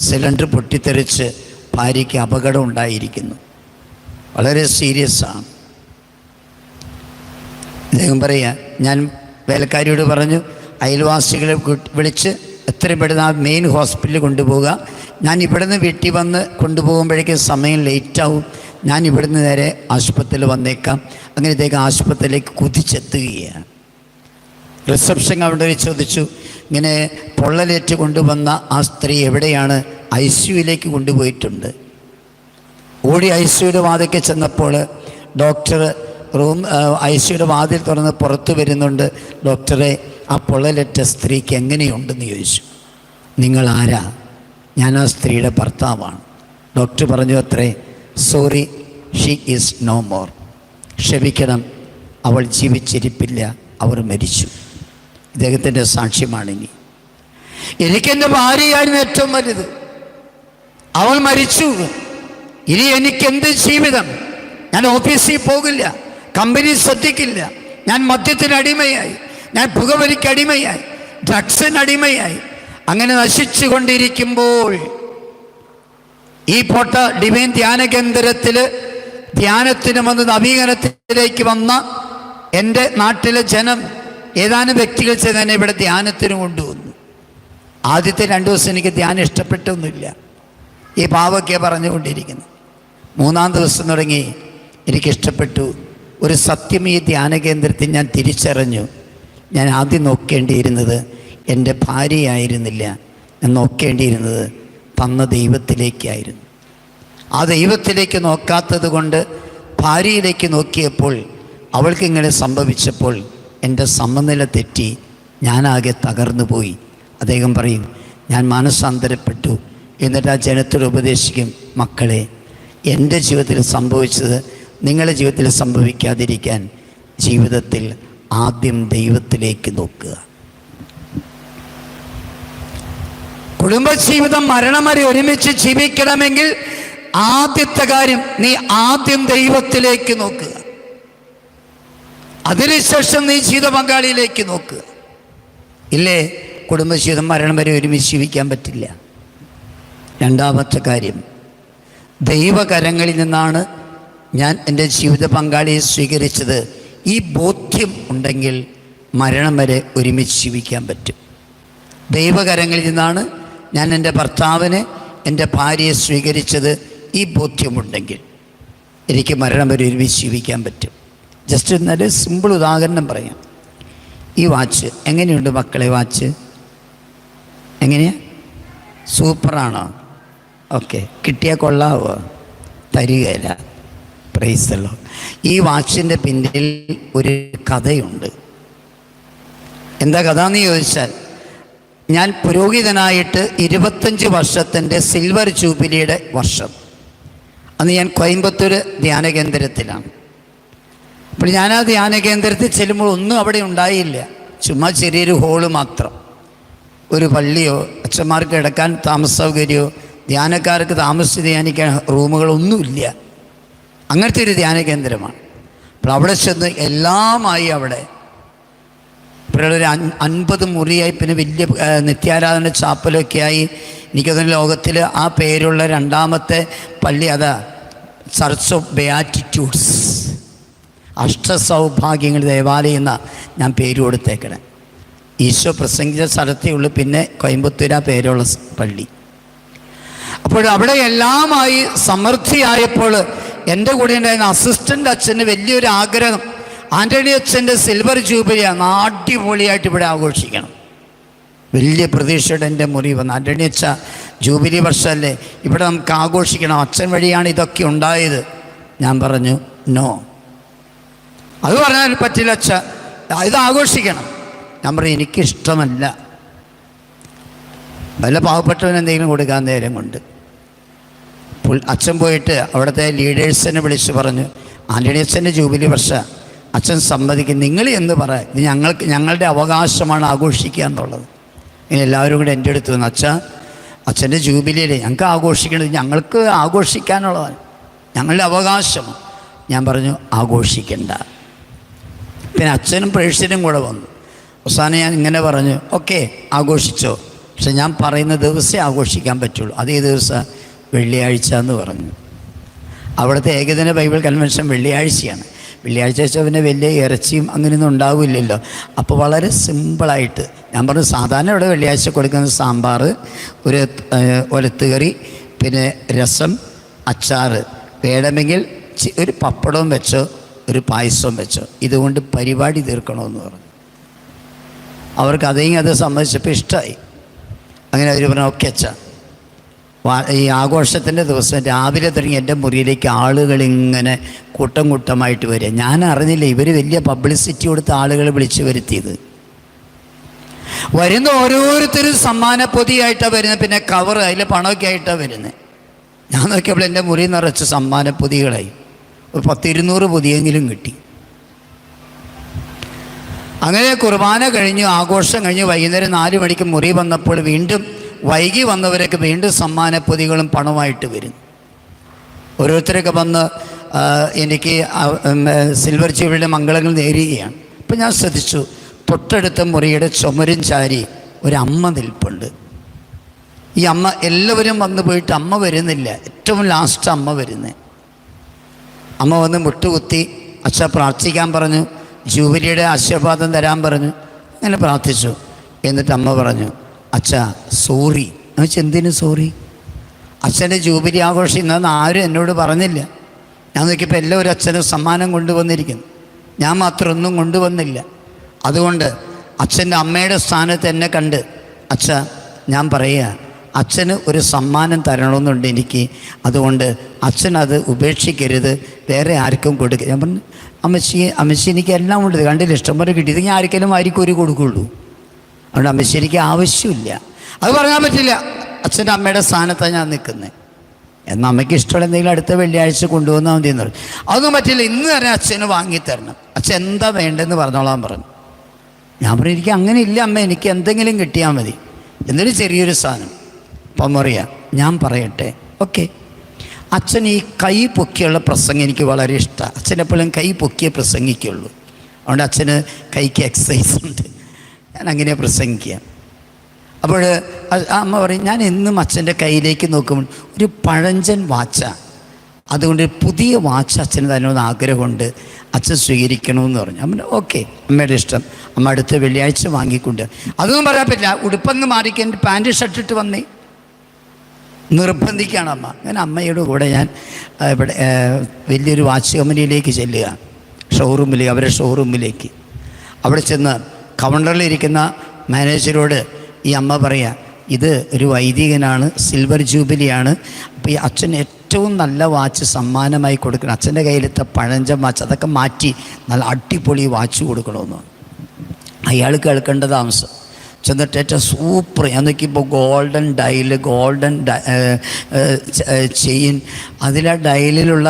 സിലിണ്ടർ പൊട്ടിത്തെറിച്ച് ഭാര്യയ്ക്ക് അപകടം ഉണ്ടായിരിക്കുന്നു, വളരെ സീരിയസ് ആണ്. അദ്ദേഹം പറയുക, ഞാൻ വേലക്കാരിയോട് പറഞ്ഞു, അയൽവാസികളെ വിളിച്ച് എത്രയും പെട്ടെന്ന് ആ മെയിൻ ഹോസ്പിറ്റലിൽ കൊണ്ടുപോവുക, ഞാൻ ഇവിടുന്ന് വീട്ടിൽ വന്ന് കൊണ്ടുപോകുമ്പോഴേക്കും സമയം ലേറ്റാവും, ഞാൻ ഇവിടുന്ന് നേരെ ആശുപത്രിയിൽ വന്നേക്കാം. അങ്ങനെ ഇദ്ദേഹം ആശുപത്രിയിലേക്ക് കുതിച്ചെത്തുകയാണ്. റിസപ്ഷൻ അവിടെ ചോദിച്ചു, ഇങ്ങനെ പൊള്ളലേറ്റ് കൊണ്ടുവന്ന ആ സ്ത്രീ എവിടെയാണ്? ICUയിലേക്ക് കൊണ്ടുപോയിട്ടുണ്ട്. ഓടി ICUയുടെ വാതിൽക്ക് ചെന്നപ്പോൾ ഡോക്ടർ ICUയുടെ വാതിൽ തുറന്ന് പുറത്തു വരുന്നുണ്ട്. ഡോക്ടറെ, ആ പൊള്ളലേറ്റ സ്ത്രീക്ക് എങ്ങനെയുണ്ടെന്ന് ചോദിച്ചു. നിങ്ങൾ ആരാ? ഞാൻ ആ സ്ത്രീയുടെ ഭർത്താവാണ്. ഡോക്ടർ പറഞ്ഞു അത്രേ, sorry, she is no more. ക്ഷമിക്കണം, അവൾ ജീവിച്ചിരിപ്പില്ല, അവർ മരിച്ചു. ഇദ്ദേഹത്തിൻ്റെ സാക്ഷ്യമാണിനി. എനിക്കെൻ്റെ ഭാര്യയായിരുന്നു ഏറ്റവും വലുത്, അവൾ മരിച്ചു. ഇനി എനിക്കെന്ത് ജീവിതം? ഞാൻ ഓഫീസിൽ പോകില്ല, കമ്പനി ശ്രദ്ധിക്കില്ല, ഞാൻ മദ്യത്തിന് അടിമയായി, ഞാൻ പുകവലിക്ക് അടിമയായി, ഡ്രഗ്സിന് അടിമയായി. അങ്ങനെ നശിച്ചു കൊണ്ടിരിക്കുമ്പോൾ ഈ പോട്ട ഡിവൈൻ ധ്യാന കേന്ദ്രത്തിൽ ധ്യാനത്തിന് വന്ന് നവീകരണത്തിലേക്ക് വന്ന എൻ്റെ നാട്ടിലെ ജനം, ഏതാനും വ്യക്തികൾ തന്നെ ഇവിടെ ധ്യാനത്തിന് കൊണ്ടുവന്നു. ആദ്യത്തെ 2 ദിവസം എനിക്ക് ധ്യാനം ഇഷ്ടപ്പെട്ടൊന്നുമില്ല, ഈ പാവൊക്കെ പറഞ്ഞുകൊണ്ടിരിക്കുന്നു. 3-ാം ദിവസം തുടങ്ങി എനിക്കിഷ്ടപ്പെട്ടു. ഒരു സത്യം ഈ ധ്യാന കേന്ദ്രത്തിൽ ഞാൻ തിരിച്ചറിഞ്ഞു. ഞാൻ ആദ്യം നോക്കേണ്ടിയിരുന്നത് എൻ്റെ ഭാര്യയായിരുന്നില്ല, ഞാൻ നോക്കേണ്ടിയിരുന്നത് തന്ന ദൈവത്തിലേക്കായിരുന്നു. ആ ദൈവത്തിലേക്ക് നോക്കാത്തത് കൊണ്ട് ഭാര്യയിലേക്ക് നോക്കിയപ്പോൾ അവൾക്കിങ്ങനെ സംഭവിച്ചപ്പോൾ എൻ്റെ സമനില തെറ്റി, ഞാനാകെ തകർന്നു പോയി. അദ്ദേഹം പറയും, ഞാൻ മാനസാന്തരപ്പെട്ടു. എന്നിട്ട് ആ ജനത്തോട് ഉപദേശിക്കും, മക്കളെ, എൻ്റെ ജീവിതത്തിൽ സംഭവിച്ചത് നിങ്ങളുടെ ജീവിതത്തിൽ സംഭവിക്കാതിരിക്കാൻ ജീവിതത്തിൽ ആദ്യം ദൈവത്തിലേക്ക് നോക്കുക. കുടുംബജീവിതം മരണം വരെ ഒരുമിച്ച് ജീവിക്കണമെങ്കിൽ ആദ്യത്തെ കാര്യം നീ ആദ്യം ദൈവത്തിലേക്ക് നോക്കുക. അതിനുശേഷം നീ ജീവിത പങ്കാളിയിലേക്ക് നോക്കുക. ഇല്ലേ, കുടുംബജീവിതം മരണം വരെ ഒരുമിച്ച് ജീവിക്കാൻ പറ്റില്ല. രണ്ടാമത്തെ കാര്യം, ദൈവകരങ്ങളിൽ നിന്നാണ് ഞാൻ എൻ്റെ ജീവിത പങ്കാളിയെ സ്വീകരിച്ചത്. ഈ ബോധ്യം ഉണ്ടെങ്കിൽ മരണം വരെ ഒരുമിച്ച് ജീവിക്കാൻ പറ്റും. ദൈവകരങ്ങളിൽ നിന്നാണ് ഞാൻ എൻ്റെ ഭർത്താവിനെ, എൻ്റെ ഭാര്യയെ സ്വീകരിച്ചത്. ഈ ബോധ്യമുണ്ടെങ്കിൽ എനിക്ക് മരണം വരെ ഒരുമിച്ച് ജീവിക്കാൻ പറ്റും. ജസ്റ്റ് നല്ല സിമ്പിൾ ഉദാഹരണം പറയാം. ഈ വാച്ച് എങ്ങനെയുണ്ട് മക്കളെ? വാച്ച് എങ്ങനെയാ? സൂപ്പറാണോ? ഓക്കെ, കിട്ടിയാൽ കൊള്ളാവോ? തരികയില്ല. പ്രൈസല്ലോ. ഈ വാച്ചിൻ്റെ പിന്നിൽ ഒരു കഥയുണ്ട്. എന്താ കഥ എന്ന് ചോദിച്ചാൽ, ഞാൻ പുരോഹിതനായിട്ട് 25 വർഷത്തിൻ്റെ സിൽവർ ജൂബിലിയുടെ വർഷം. അന്ന് ഞാൻ കോയമ്പത്തൂർ ധ്യാന കേന്ദ്രത്തിലാണ്. അപ്പോൾ ഞാൻ ആ ധ്യാന കേന്ദ്രത്തിൽ ചെല്ലുമ്പോൾ ഒന്നും അവിടെ ഉണ്ടായില്ല. ചുമ്മാ ചെറിയൊരു ഹോള് മാത്രം. ഒരു പള്ളിയോ അച്ഛന്മാർക്ക് കിടക്കാൻ താമസ സൗകര്യമോ ധ്യാനക്കാർക്ക് താമസിച്ച് ധ്യാനിക്കാൻ റൂമുകളൊന്നുമില്ല. അങ്ങനത്തെ ഒരു ധ്യാന കേന്ദ്രമാണ്. അപ്പോൾ അവിടെ ചെന്ന് എല്ലാമായി അവിടെ ഇപ്പോൾ ഒരു 50 മുറിയായി, പിന്നെ വലിയ നിത്യാരാധന ചാപ്പലൊക്കെയായി. എനിക്കതിന് ലോകത്തിൽ ആ പേരുള്ള രണ്ടാമത്തെ പള്ളി അതാ ചർച്ച് ഓഫ് ബെയാറ്റിറ്റ്യൂഡ്സ്, അഷ്ടസൗഭാഗ്യങ്ങൾ ദേവാലയം എന്നാണ് ഞാൻ പേര് കൊടുത്തേക്കണേ. ഈശോ പ്രസംഗിച്ച സ്ഥലത്തേ ഉള്ളൂ പിന്നെ കോയമ്പത്തൂർ ആ പേരുള്ള പള്ളി. അപ്പോൾ അവിടെ എല്ലാമായി സമൃദ്ധിയായപ്പോൾ എൻ്റെ കൂടെ ഉണ്ടായിരുന്ന അസിസ്റ്റൻ്റ് അച്ഛന് വലിയൊരു ആഗ്രഹം, ആൻ്റണി അച്ഛൻ്റെ സിൽവർ ജൂബിലിയാണ് അടിപൊളിയായിട്ട് ഇവിടെ ആഘോഷിക്കണം. വലിയ പ്രതീക്ഷയുടെ എൻ്റെ മുറി വന്ന്, ആൻ്റണി അച്ഛ ജൂബിലി വർഷമല്ലേ, ഇവിടെ നമുക്ക് ആഘോഷിക്കണം, അച്ഛൻ വഴിയാണ് ഇതൊക്കെ ഉണ്ടായത്. ഞാൻ പറഞ്ഞു നോ, അത് പറഞ്ഞാൽ പറ്റില്ല അച്ഛ, ഇത് ആഘോഷിക്കണം. ഞാൻ പറഞ്ഞു എനിക്കിഷ്ടമല്ല, വല്ല പാവപ്പെട്ടവന് എന്തെങ്കിലും കൊടുക്കാൻ നേരം കൊണ്ട്. അച്ഛൻ പോയിട്ട് അവിടുത്തെ ലീഡേഴ്സിനെ വിളിച്ച് പറഞ്ഞു, ആൻ്റണി അച്ഛൻ്റെ ജൂബിലി വർഷം അച്ഛൻ സമ്മതിക്കും, നിങ്ങൾ എന്ന് പറ, ഇത് ഞങ്ങളുടെ അവകാശമാണ് ആഘോഷിക്കുക എന്നുള്ളത്. ഇങ്ങനെ എല്ലാവരും കൂടെ എൻ്റെ അടുത്ത് വന്നു, അച്ഛൻ്റെ ജൂബിലിയല്ലേ, ഞങ്ങൾക്ക് ആഘോഷിക്കണത്, ഞങ്ങൾക്ക് ആഘോഷിക്കാനുള്ളതാണ്, ഞങ്ങളുടെ അവകാശമാണ്. ഞാൻ പറഞ്ഞു ആഘോഷിക്കണ്ട. പിന്നെ അച്ഛനും പ്രേക്ഷിനും കൂടെ വന്നു. അവസാനം ഞാൻ ഇങ്ങനെ പറഞ്ഞു, ഓക്കെ ആഘോഷിച്ചോ, പക്ഷെ ഞാൻ പറയുന്ന ദിവസമേ ആഘോഷിക്കാൻ പറ്റുള്ളൂ. അതേ ദിവസം വെള്ളിയാഴ്ച എന്ന് പറഞ്ഞു. അവിടുത്തെ ഏകദിന ബൈബിൾ കൺവെൻഷൻ വെള്ളിയാഴ്ചയാണ്. വെള്ളിയാഴ്ച വെച്ചാൽ പിന്നെ വലിയ ഇറച്ചിയും അങ്ങനെയൊന്നും ഉണ്ടാവില്ലല്ലോ. അപ്പോൾ വളരെ സിമ്പിളായിട്ട് ഞാൻ പറഞ്ഞു, സാധാരണ ഇവിടെ വെള്ളിയാഴ്ച കൊടുക്കുന്ന സാമ്പാർ, ഒരു ഒലത്തുകറി, പിന്നെ രസം, അച്ചാറ്, വേണമെങ്കിൽ ഒരു പപ്പടവും വെച്ചോ ഒരു പായസവും വെച്ചോ, ഇതുകൊണ്ട് പരിപാടി തീർക്കണമെന്ന് പറഞ്ഞു. അവർക്ക് അത് സമ്മതിച്ചപ്പോൾ ഇഷ്ടമായി. അങ്ങനെ അവർ പറഞ്ഞു ഓക്കെ അച്ഛാ. ഈ ആഘോഷത്തിൻ്റെ ദിവസം രാവിലെ തുടങ്ങി എൻ്റെ മുറിയിലേക്ക് ആളുകളിങ്ങനെ കൂട്ടം കൂട്ടമായിട്ട് വരിക. ഞാൻ അറിഞ്ഞില്ല ഇവർ വലിയ പബ്ലിസിറ്റി കൊടുത്ത ആളുകളെ വിളിച്ചു വരുത്തിയത്. വരുന്ന ഓരോരുത്തരും സമ്മാന പൊതിയായിട്ടാണ് വരുന്നത്, പിന്നെ കവർ അതിൽ പണമൊക്കെ ആയിട്ടാണ് വരുന്നത്. ഞാൻ നോക്കിയപ്പോൾ എൻ്റെ മുറി നിറച്ച് സമ്മാന പൊതികളായി. ഒരു 10-200 പൊതിയെങ്കിലും കിട്ടി. അങ്ങനെ കുർബാന കഴിഞ്ഞു, ആഘോഷം കഴിഞ്ഞ് വൈകുന്നേരം 4 മണിക്ക് മുറി വന്നപ്പോൾ വീണ്ടും വൈകി വന്നവരൊക്കെ വീണ്ടും സമ്മാനപ്പൊതികളും പണമായിട്ട് വരും. ഓരോരുത്തരൊക്കെ വന്ന് എനിക്ക് സിൽവർ ജൂബിലിയുടെ മംഗളങ്ങൾ നേരുകയാണ്. അപ്പം ഞാൻ ശ്രദ്ധിച്ചു, തൊട്ടടുത്ത മുറിയുടെ ചുമരും ചാരി ഒരമ്മ നിൽപ്പുണ്ട്. ഈ അമ്മ, എല്ലാവരും വന്നു പോയിട്ട് അമ്മ വരുന്നില്ല, ഏറ്റവും ലാസ്റ്റ് അമ്മ വരുന്നത്. അമ്മ വന്ന് മുട്ടുകുത്തി അച്ഛ പ്രാർത്ഥിക്കാൻ പറഞ്ഞു, ജൂബിലിയുടെ ആശീർവാദം തരാൻ പറഞ്ഞു. അങ്ങനെ പ്രാർത്ഥിച്ചു. എന്നിട്ട് അമ്മ പറഞ്ഞു, അച്ഛാ സോറി. എന്ന് വെച്ചാൽ എന്തിനു സോറി? അച്ഛൻ്റെ ജൂബിലി ആഘോഷിക്കുന്നതെന്ന് ആരും എന്നോട് പറഞ്ഞില്ല. ഞാൻ നോക്കിയപ്പോൾ എല്ലാവരും അച്ഛന് സമ്മാനം കൊണ്ടുവന്നിരിക്കുന്നു, ഞാൻ മാത്രം ഒന്നും കൊണ്ടുവന്നില്ല. അതുകൊണ്ട് അച്ഛൻ്റെ അമ്മയുടെ സ്ഥാനത്ത് എന്നെ കണ്ട്, അച്ഛാ ഞാൻ പറയുക, അച്ഛന് ഒരു സമ്മാനം തരണമെന്നുണ്ട് എനിക്ക്, അതുകൊണ്ട് അച്ഛനത് ഉപേക്ഷിക്കരുത്, വേറെ ആർക്കും കൊടുക്കുക. ഞാൻ പറഞ്ഞു അമ്മച്ചി എനിക്ക് എല്ലാം ഉണ്ട്, കണ്ടില്ല ഇഷ്ടംപോലെ കിട്ടിയത്, ഞാൻ ആർക്കും ഒരു കൊടുക്കുള്ളൂ, അതുകൊണ്ട് അമ്മച്ചി എനിക്ക് ആവശ്യമില്ല. അത് പറയാൻ പറ്റില്ല, അച്ഛൻ്റെ അമ്മയുടെ സ്ഥാനത്താണ് ഞാൻ നിൽക്കുന്നത്. എന്നാൽ അമ്മയ്ക്ക് ഇഷ്ടമുള്ള എന്തെങ്കിലും അടുത്ത വെള്ളിയാഴ്ച കൊണ്ടുവന്നാൽ മതി എന്ന് പറഞ്ഞു. അതൊന്നും പറ്റില്ല, ഇന്ന് തന്നെ അച്ഛന് വാങ്ങിത്തരണം, അച്ഛൻ എന്താ വേണ്ടതെന്ന് പറഞ്ഞോളാൻ പറഞ്ഞു. ഞാൻ പറഞ്ഞു എനിക്ക് അങ്ങനെ ഇല്ല അമ്മ, എനിക്ക് എന്തെങ്കിലും കിട്ടിയാൽ മതി, എന്നൊരു ചെറിയൊരു സാധനം. അപ്പം പറയാം ഞാൻ പറയട്ടെ, ഓക്കെ. അച്ഛൻ ഈ കൈ പൊക്കിയുള്ള പ്രസംഗം എനിക്ക് വളരെ ഇഷ്ടമാണ്. അച്ഛനെപ്പോഴും കൈ പൊക്കിയേ പ്രസംഗിക്കുള്ളൂ. അതുകൊണ്ട് അച്ഛന് കൈക്ക് എക്സസൈസ് ഉണ്ട്, ഞാൻ അങ്ങനെ പ്രസംഗിക്കുക. അപ്പോൾ അമ്മ പറയും ഞാൻ എന്നും അച്ഛൻ്റെ കയ്യിലേക്ക് നോക്കുമ്പോൾ ഒരു പഴഞ്ചൻ വാച്ചാണ്, അതുകൊണ്ട് പുതിയ വാച്ച് അച്ഛന് തന്നെയൊന്ന് ആഗ്രഹമുണ്ട്, അച്ഛൻ സ്വീകരിക്കണമെന്ന് പറഞ്ഞു. അമ്മ ഓക്കെ, അമ്മയുടെ ഇഷ്ടം, അമ്മ അടുത്ത വെള്ളിയാഴ്ച വാങ്ങിക്കൊണ്ട്. അതൊന്നും പറയാൻ പറ്റില്ല, ഉടുപ്പെന്ന് മാറിക്കാൻ പാൻറ്റ് ഷർട്ടിട്ട് വന്നേ, നിർബന്ധിക്കുകയാണ് അമ്മ. അങ്ങനെ അമ്മയുടെ കൂടെ ഞാൻ ഇവിടെ വലിയൊരു വാച്ച് കമ്പനിയിലേക്ക് ചെല്ലുക, അവരുടെ ഷോറൂമിലേക്ക്. അവിടെ ചെന്ന് കൗണ്ടറിലിരിക്കുന്ന മാനേജരോട് ഈ അമ്മ പറയുക, ഇത് ഒരു വൈദികനാണ്, സിൽവർ ജൂബിലിയാണ്, അപ്പോൾ ഈ അച്ഛൻ ഏറ്റവും നല്ല വാച്ച് സമ്മാനമായി കൊടുക്കണം, അച്ഛൻ്റെ കയ്യിലത്തെ പഴഞ്ചൻ വാച്ച് അതൊക്കെ മാറ്റി നല്ല അടിപൊളി വാച്ച് കൊടുക്കണമെന്ന്. അയാൾ കേൾക്കേണ്ട താമസം. ചെന്നിട്ട് ഏറ്റവും സൂപ്പർ, ഞാൻ നോക്കിയപ്പോൾ ഗോൾഡൻ ഡയല്, ഗോൾഡൻ ചെയിൻ, അതിലെ ഡയലിലുള്ള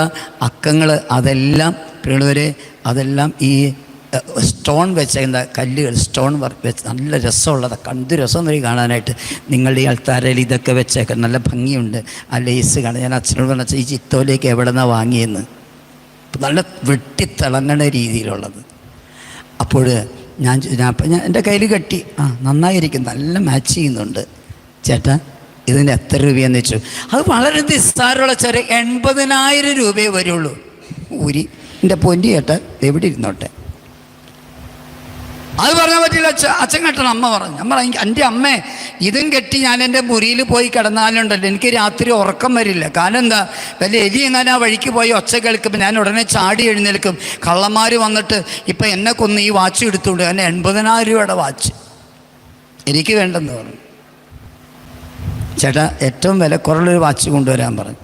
അക്കങ്ങൾ അതെല്ലാം പ്രിയമുള്ളവരെ, അതെല്ലാം ഈ സ്റ്റോൺ വെച്ച എന്താ കല്ലുകൾ, സ്റ്റോൺ വർക്ക് വെച്ച് നല്ല രസമുള്ളതാണ്. എന്ത് രസം എന്നൊരു കാണാനായിട്ട്. നിങ്ങളുടെ ഈ അൾത്താരയിൽ ഇതൊക്കെ വെച്ചേക്കാം, നല്ല ഭംഗിയുണ്ട്. ആ ലേസ് കാണാൻ ഞാൻ അച്ഛനോട് പറഞ്ഞാൽ ഈ ചിത്തോലേക്ക് എവിടെ നിന്നാണ് വാങ്ങിയെന്ന്, നല്ല വെട്ടിത്തിളങ്ങണ രീതിയിലുള്ളത്. അപ്പോൾ ഞാൻ എൻ്റെ കയ്യിൽ കെട്ടി, നന്നായിരിക്കും, നല്ല മാച്ച് ചെയ്യുന്നുണ്ട് ചേട്ടാ, ഇതിന് എത്ര രൂപയെന്ന് വെച്ചു. അത് വളരെ നിസ്സാരമുള്ള ചെറിയ 80,000 രൂപയെ വരുള്ളൂ. ഊരി എൻ്റെ പൊന്നി ചേട്ടാ എവിടെ ഇരുന്നോട്ടെ, അത് പറഞ്ഞാൽ പറ്റില്ല, അച്ഛൻ കെട്ടണം. അമ്മ പറഞ്ഞു, എൻ്റെ അമ്മേ ഇതും കെട്ടി ഞാൻ എൻ്റെ മുറിയിൽ പോയി കിടന്നാലുണ്ടല്ലോ എനിക്ക് രാത്രി ഉറക്കം വരില്ല. കാരണം എന്താ, വല്ല എലി എങ്ങനെ ആ വഴിക്ക് പോയി ഒച്ച കേൾക്കുമ്പോൾ ഞാൻ ഉടനെ ചാടി എഴുന്നേൽക്കും, കള്ളന്മാർ വന്നിട്ട് ഇപ്പം എന്നെ കൊന്ന് ഈ വാച്ച് എടുത്തുകൊണ്ട്, കാരണം 80,000 രൂപയുടെ വാച്ച് എനിക്ക് വേണ്ടെന്ന് പറഞ്ഞു. ചേട്ടാ ഏറ്റവും വിലക്കുറവുള്ളൊരു വാച്ച് കൊണ്ടുവരാൻ പറഞ്ഞു.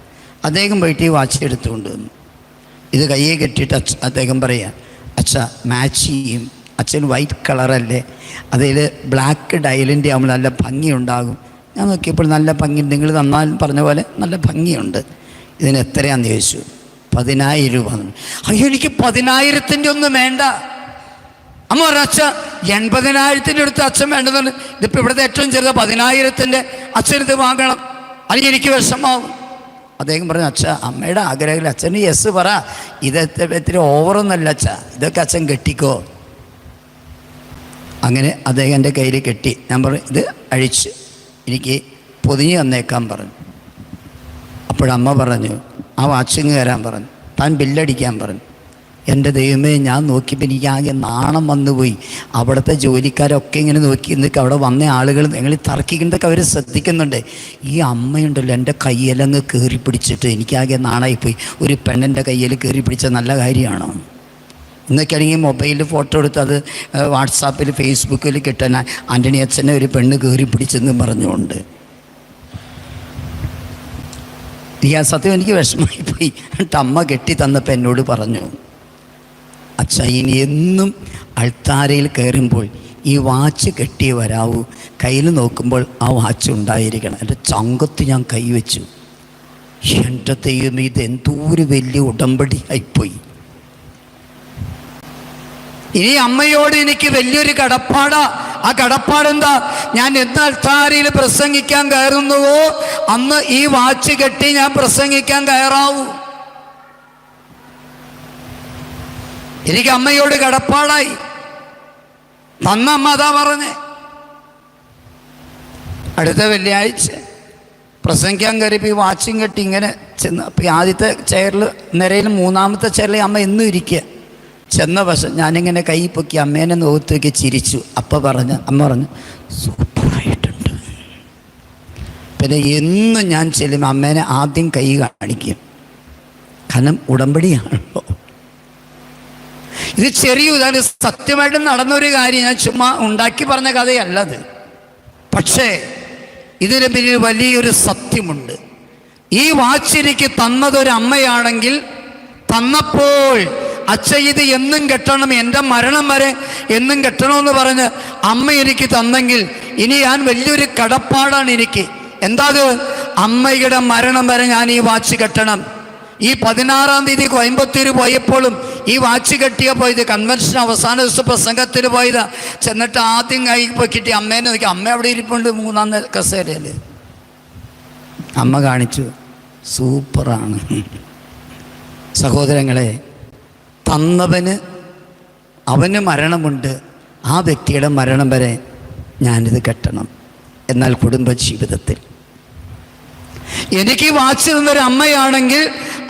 അദ്ദേഹം പോയിട്ട് ഈ വാച്ച് എടുത്തുകൊണ്ട് വന്നു. ഇത് കയ്യെ കെട്ടിയിട്ട് അദ്ദേഹം പറയാം, അച്ഛാ മാച്ച് ചെയ്യും, അച്ഛൻ വൈറ്റ് കളറല്ലേ, അതിൽ ബ്ലാക്ക് ഡയലിൻ്റെ ആകുമ്പോൾ നല്ല ഭംഗിയുണ്ടാകും. ഞാൻ നോക്കിയപ്പോൾ നല്ല ഭംഗി, നിങ്ങൾ തന്നാൽ പറഞ്ഞ പോലെ നല്ല ഭംഗിയുണ്ട്, ഇതിന് എത്രയാണെന്ന് ചോദിച്ചു. 10,000 രൂപ. അയ്യോ എനിക്ക് 10,000-ൻ്റെ ഒന്നും വേണ്ട. അമ്മ പറഞ്ഞു, അച്ഛ 80,000-ൻ്റെ അടുത്ത് അച്ഛൻ വേണ്ടതുണ്ട്, ഇതിപ്പോൾ ഇവിടുത്തെ ഏറ്റവും ചെറുത് 10,000-ൻ്റെ അച്ഛനിത് വാങ്ങണം, അല്ലെങ്കിൽ എനിക്ക് വിഷമാവും. അദ്ദേഹം പറഞ്ഞു, അച്ഛ അമ്മയുടെ ആഗ്രഹമില്ല, അച്ഛന് യെസ് പറ, ഇത്തിരി ഓവറൊന്നുമല്ല അച്ഛ, ഇതൊക്കെ അച്ഛൻ കെട്ടിക്കോ. അങ്ങനെ അദ്ദേഹം എൻ്റെ കയ്യിൽ കെട്ടി. ഞാൻ പറഞ്ഞു ഇത് അഴിച്ച് എനിക്ക് പൊതിഞ്ഞ് തന്നേക്കാൻ പറഞ്ഞു. അപ്പോഴമ്മ പറഞ്ഞു ആ വാച്ചിങ് തരാൻ പറഞ്ഞു, താൻ ബില്ലടിക്കാൻ പറഞ്ഞു. എൻ്റെ ദൈവമേ, ഞാൻ നോക്കിയപ്പോൾ എനിക്ക് ആകെ നാണം വന്നുപോയി. അവിടുത്തെ ജോലിക്കാരൊക്കെ ഇങ്ങനെ നോക്കി നിൽക്കുക, അവിടെ വന്ന ആളുകൾ നിങ്ങൾ തർക്കിക്കുന്നതൊക്കെ അവർ ശ്രദ്ധിക്കുന്നുണ്ട്. ഈ അമ്മയുണ്ടല്ലോ എൻ്റെ കയ്യിലങ്ങ് കയറി പിടിച്ചിട്ട് എനിക്കാകെ നാണായിപ്പോയി. ഒരു പെണ്ണിൻ്റെ കയ്യിൽ കയറി പിടിച്ച നല്ല കാര്യമാണോ? ഇന്നൊക്കെയാണെങ്കിൽ മൊബൈലിൽ ഫോട്ടോ എടുത്ത് അത് വാട്സാപ്പിൽ ഫേസ്ബുക്കിൽ കിട്ടാൻ ആൻ്റണി അച്ഛനെ ഒരു പെണ്ണ് കയറി പിടിച്ചെന്ന് പറഞ്ഞുകൊണ്ട് ആ സത്യം എനിക്ക് വിഷമമായിപ്പോയി. എന്നിട്ട് അമ്മ കെട്ടി തന്നപ്പോൾ എന്നോട് പറഞ്ഞു, അച്ഛാ ഇനി എന്നും അൾത്താരയിൽ കയറുമ്പോൾ ഈ വാച്ച് കെട്ടിയേ വരാവൂ, കയ്യിൽ നോക്കുമ്പോൾ ആ വാച്ച് ഉണ്ടായിരിക്കണം. എൻ്റെ ചങ്കത്ത് ഞാൻ കൈവച്ചു. എൻ്റെ ദൈവം, ഇത് എന്തോ ഒരു വലിയ ഉടമ്പടിയായിപ്പോയി. ഇനി അമ്മയോട് എനിക്ക് വലിയൊരു കടപ്പാടാ. ആ കടപ്പാടെന്താ, ഞാൻ എന്ന് അൾത്താരയിൽ പ്രസംഗിക്കാൻ കയറുന്നുവോ അന്ന് ഈ വാച്ച് കെട്ടി ഞാൻ പ്രസംഗിക്കാൻ കയറാവൂ. എനിക്ക് അമ്മയോട് കടപ്പാടായി. തന്ന അമ്മ അതാ പറഞ്ഞേ. അടുത്ത വെള്ളിയാഴ്ച പ്രസംഗിക്കാൻ കയറിയപ്പോൾ ഈ വാച്ചും കെട്ടി ഇങ്ങനെ ചെന്ന്, അപ്പോൾ ആദ്യത്തെ ചെയറിൽ നിരയിൽ 3-ാമത്തെ ചെയറിൽ അമ്മ എന്നും ഇരിക്കുക. ചെന്ന വശം ഞാനിങ്ങനെ കൈ പൊക്കി അമ്മേനെ നോക്കി ചിരിച്ചു. അമ്മ പറഞ്ഞു സൂപ്പറായിട്ടുണ്ട്. പിന്നെ എന്നും ഞാൻ ചെല്ലുമ്പോൾ അമ്മേനെ ആദ്യം കൈ കാണിക്കും, കാരണം ഉടമ്പടിയാണല്ലോ. ഇത് ചെറിയ ഉദാഹരണം, സത്യമായിട്ടും നടന്നൊരു കാര്യം, ഞാൻ ചുമ്മാ ഉണ്ടാക്കി പറഞ്ഞ കഥയല്ലത്. പക്ഷേ ഇതിന് പിന്നിൽ വലിയൊരു സത്യമുണ്ട്. ഈ വാച്ചിരിക്ക് തന്നതൊരമ്മയാണെങ്കിൽ, തന്നപ്പോൾ അച്ഛ ഇത് എന്നും കെട്ടണം, എൻ്റെ മരണം വരെ എന്നും കെട്ടണമെന്ന് പറഞ്ഞ് അമ്മ എനിക്ക് തന്നെങ്കിൽ ഇനി ഞാൻ വലിയൊരു കടപ്പാടാണ് എനിക്ക്. എന്താ അത്? അമ്മയുടെ മരണം വരെ ഞാൻ ഈ വാച്ച് കെട്ടണം. ഈ 16-ാം തീയതി കോയമ്പത്തൂർ പോയപ്പോഴും ഈ വാച്ച് കെട്ടിയപ്പോൾ ഇത് കൺവെൻഷൻ അവസാന ദിവസം പ്രസംഗത്തിന് പോയതാ. ചെന്നിട്ട് ആദ്യം കൈ പൊക്കിട്ടി അമ്മേനെ നോക്കി. അമ്മ അവിടെ ഇരിപ്പുണ്ട് 3-ാം കസേരയിൽ. അമ്മ കാണിച്ചു, സൂപ്പറാണ്. സഹോദരങ്ങളെ, തന്നവന് അവന് മരണമുണ്ട്, ആ വ്യക്തിയുടെ മരണം വരെ ഞാനിത് കെട്ടണം. എന്നാൽ കുടുംബജീവിതത്തിൽ എനിക്ക് വാച്ച് നിന്നൊരു അമ്മയാണെങ്കിൽ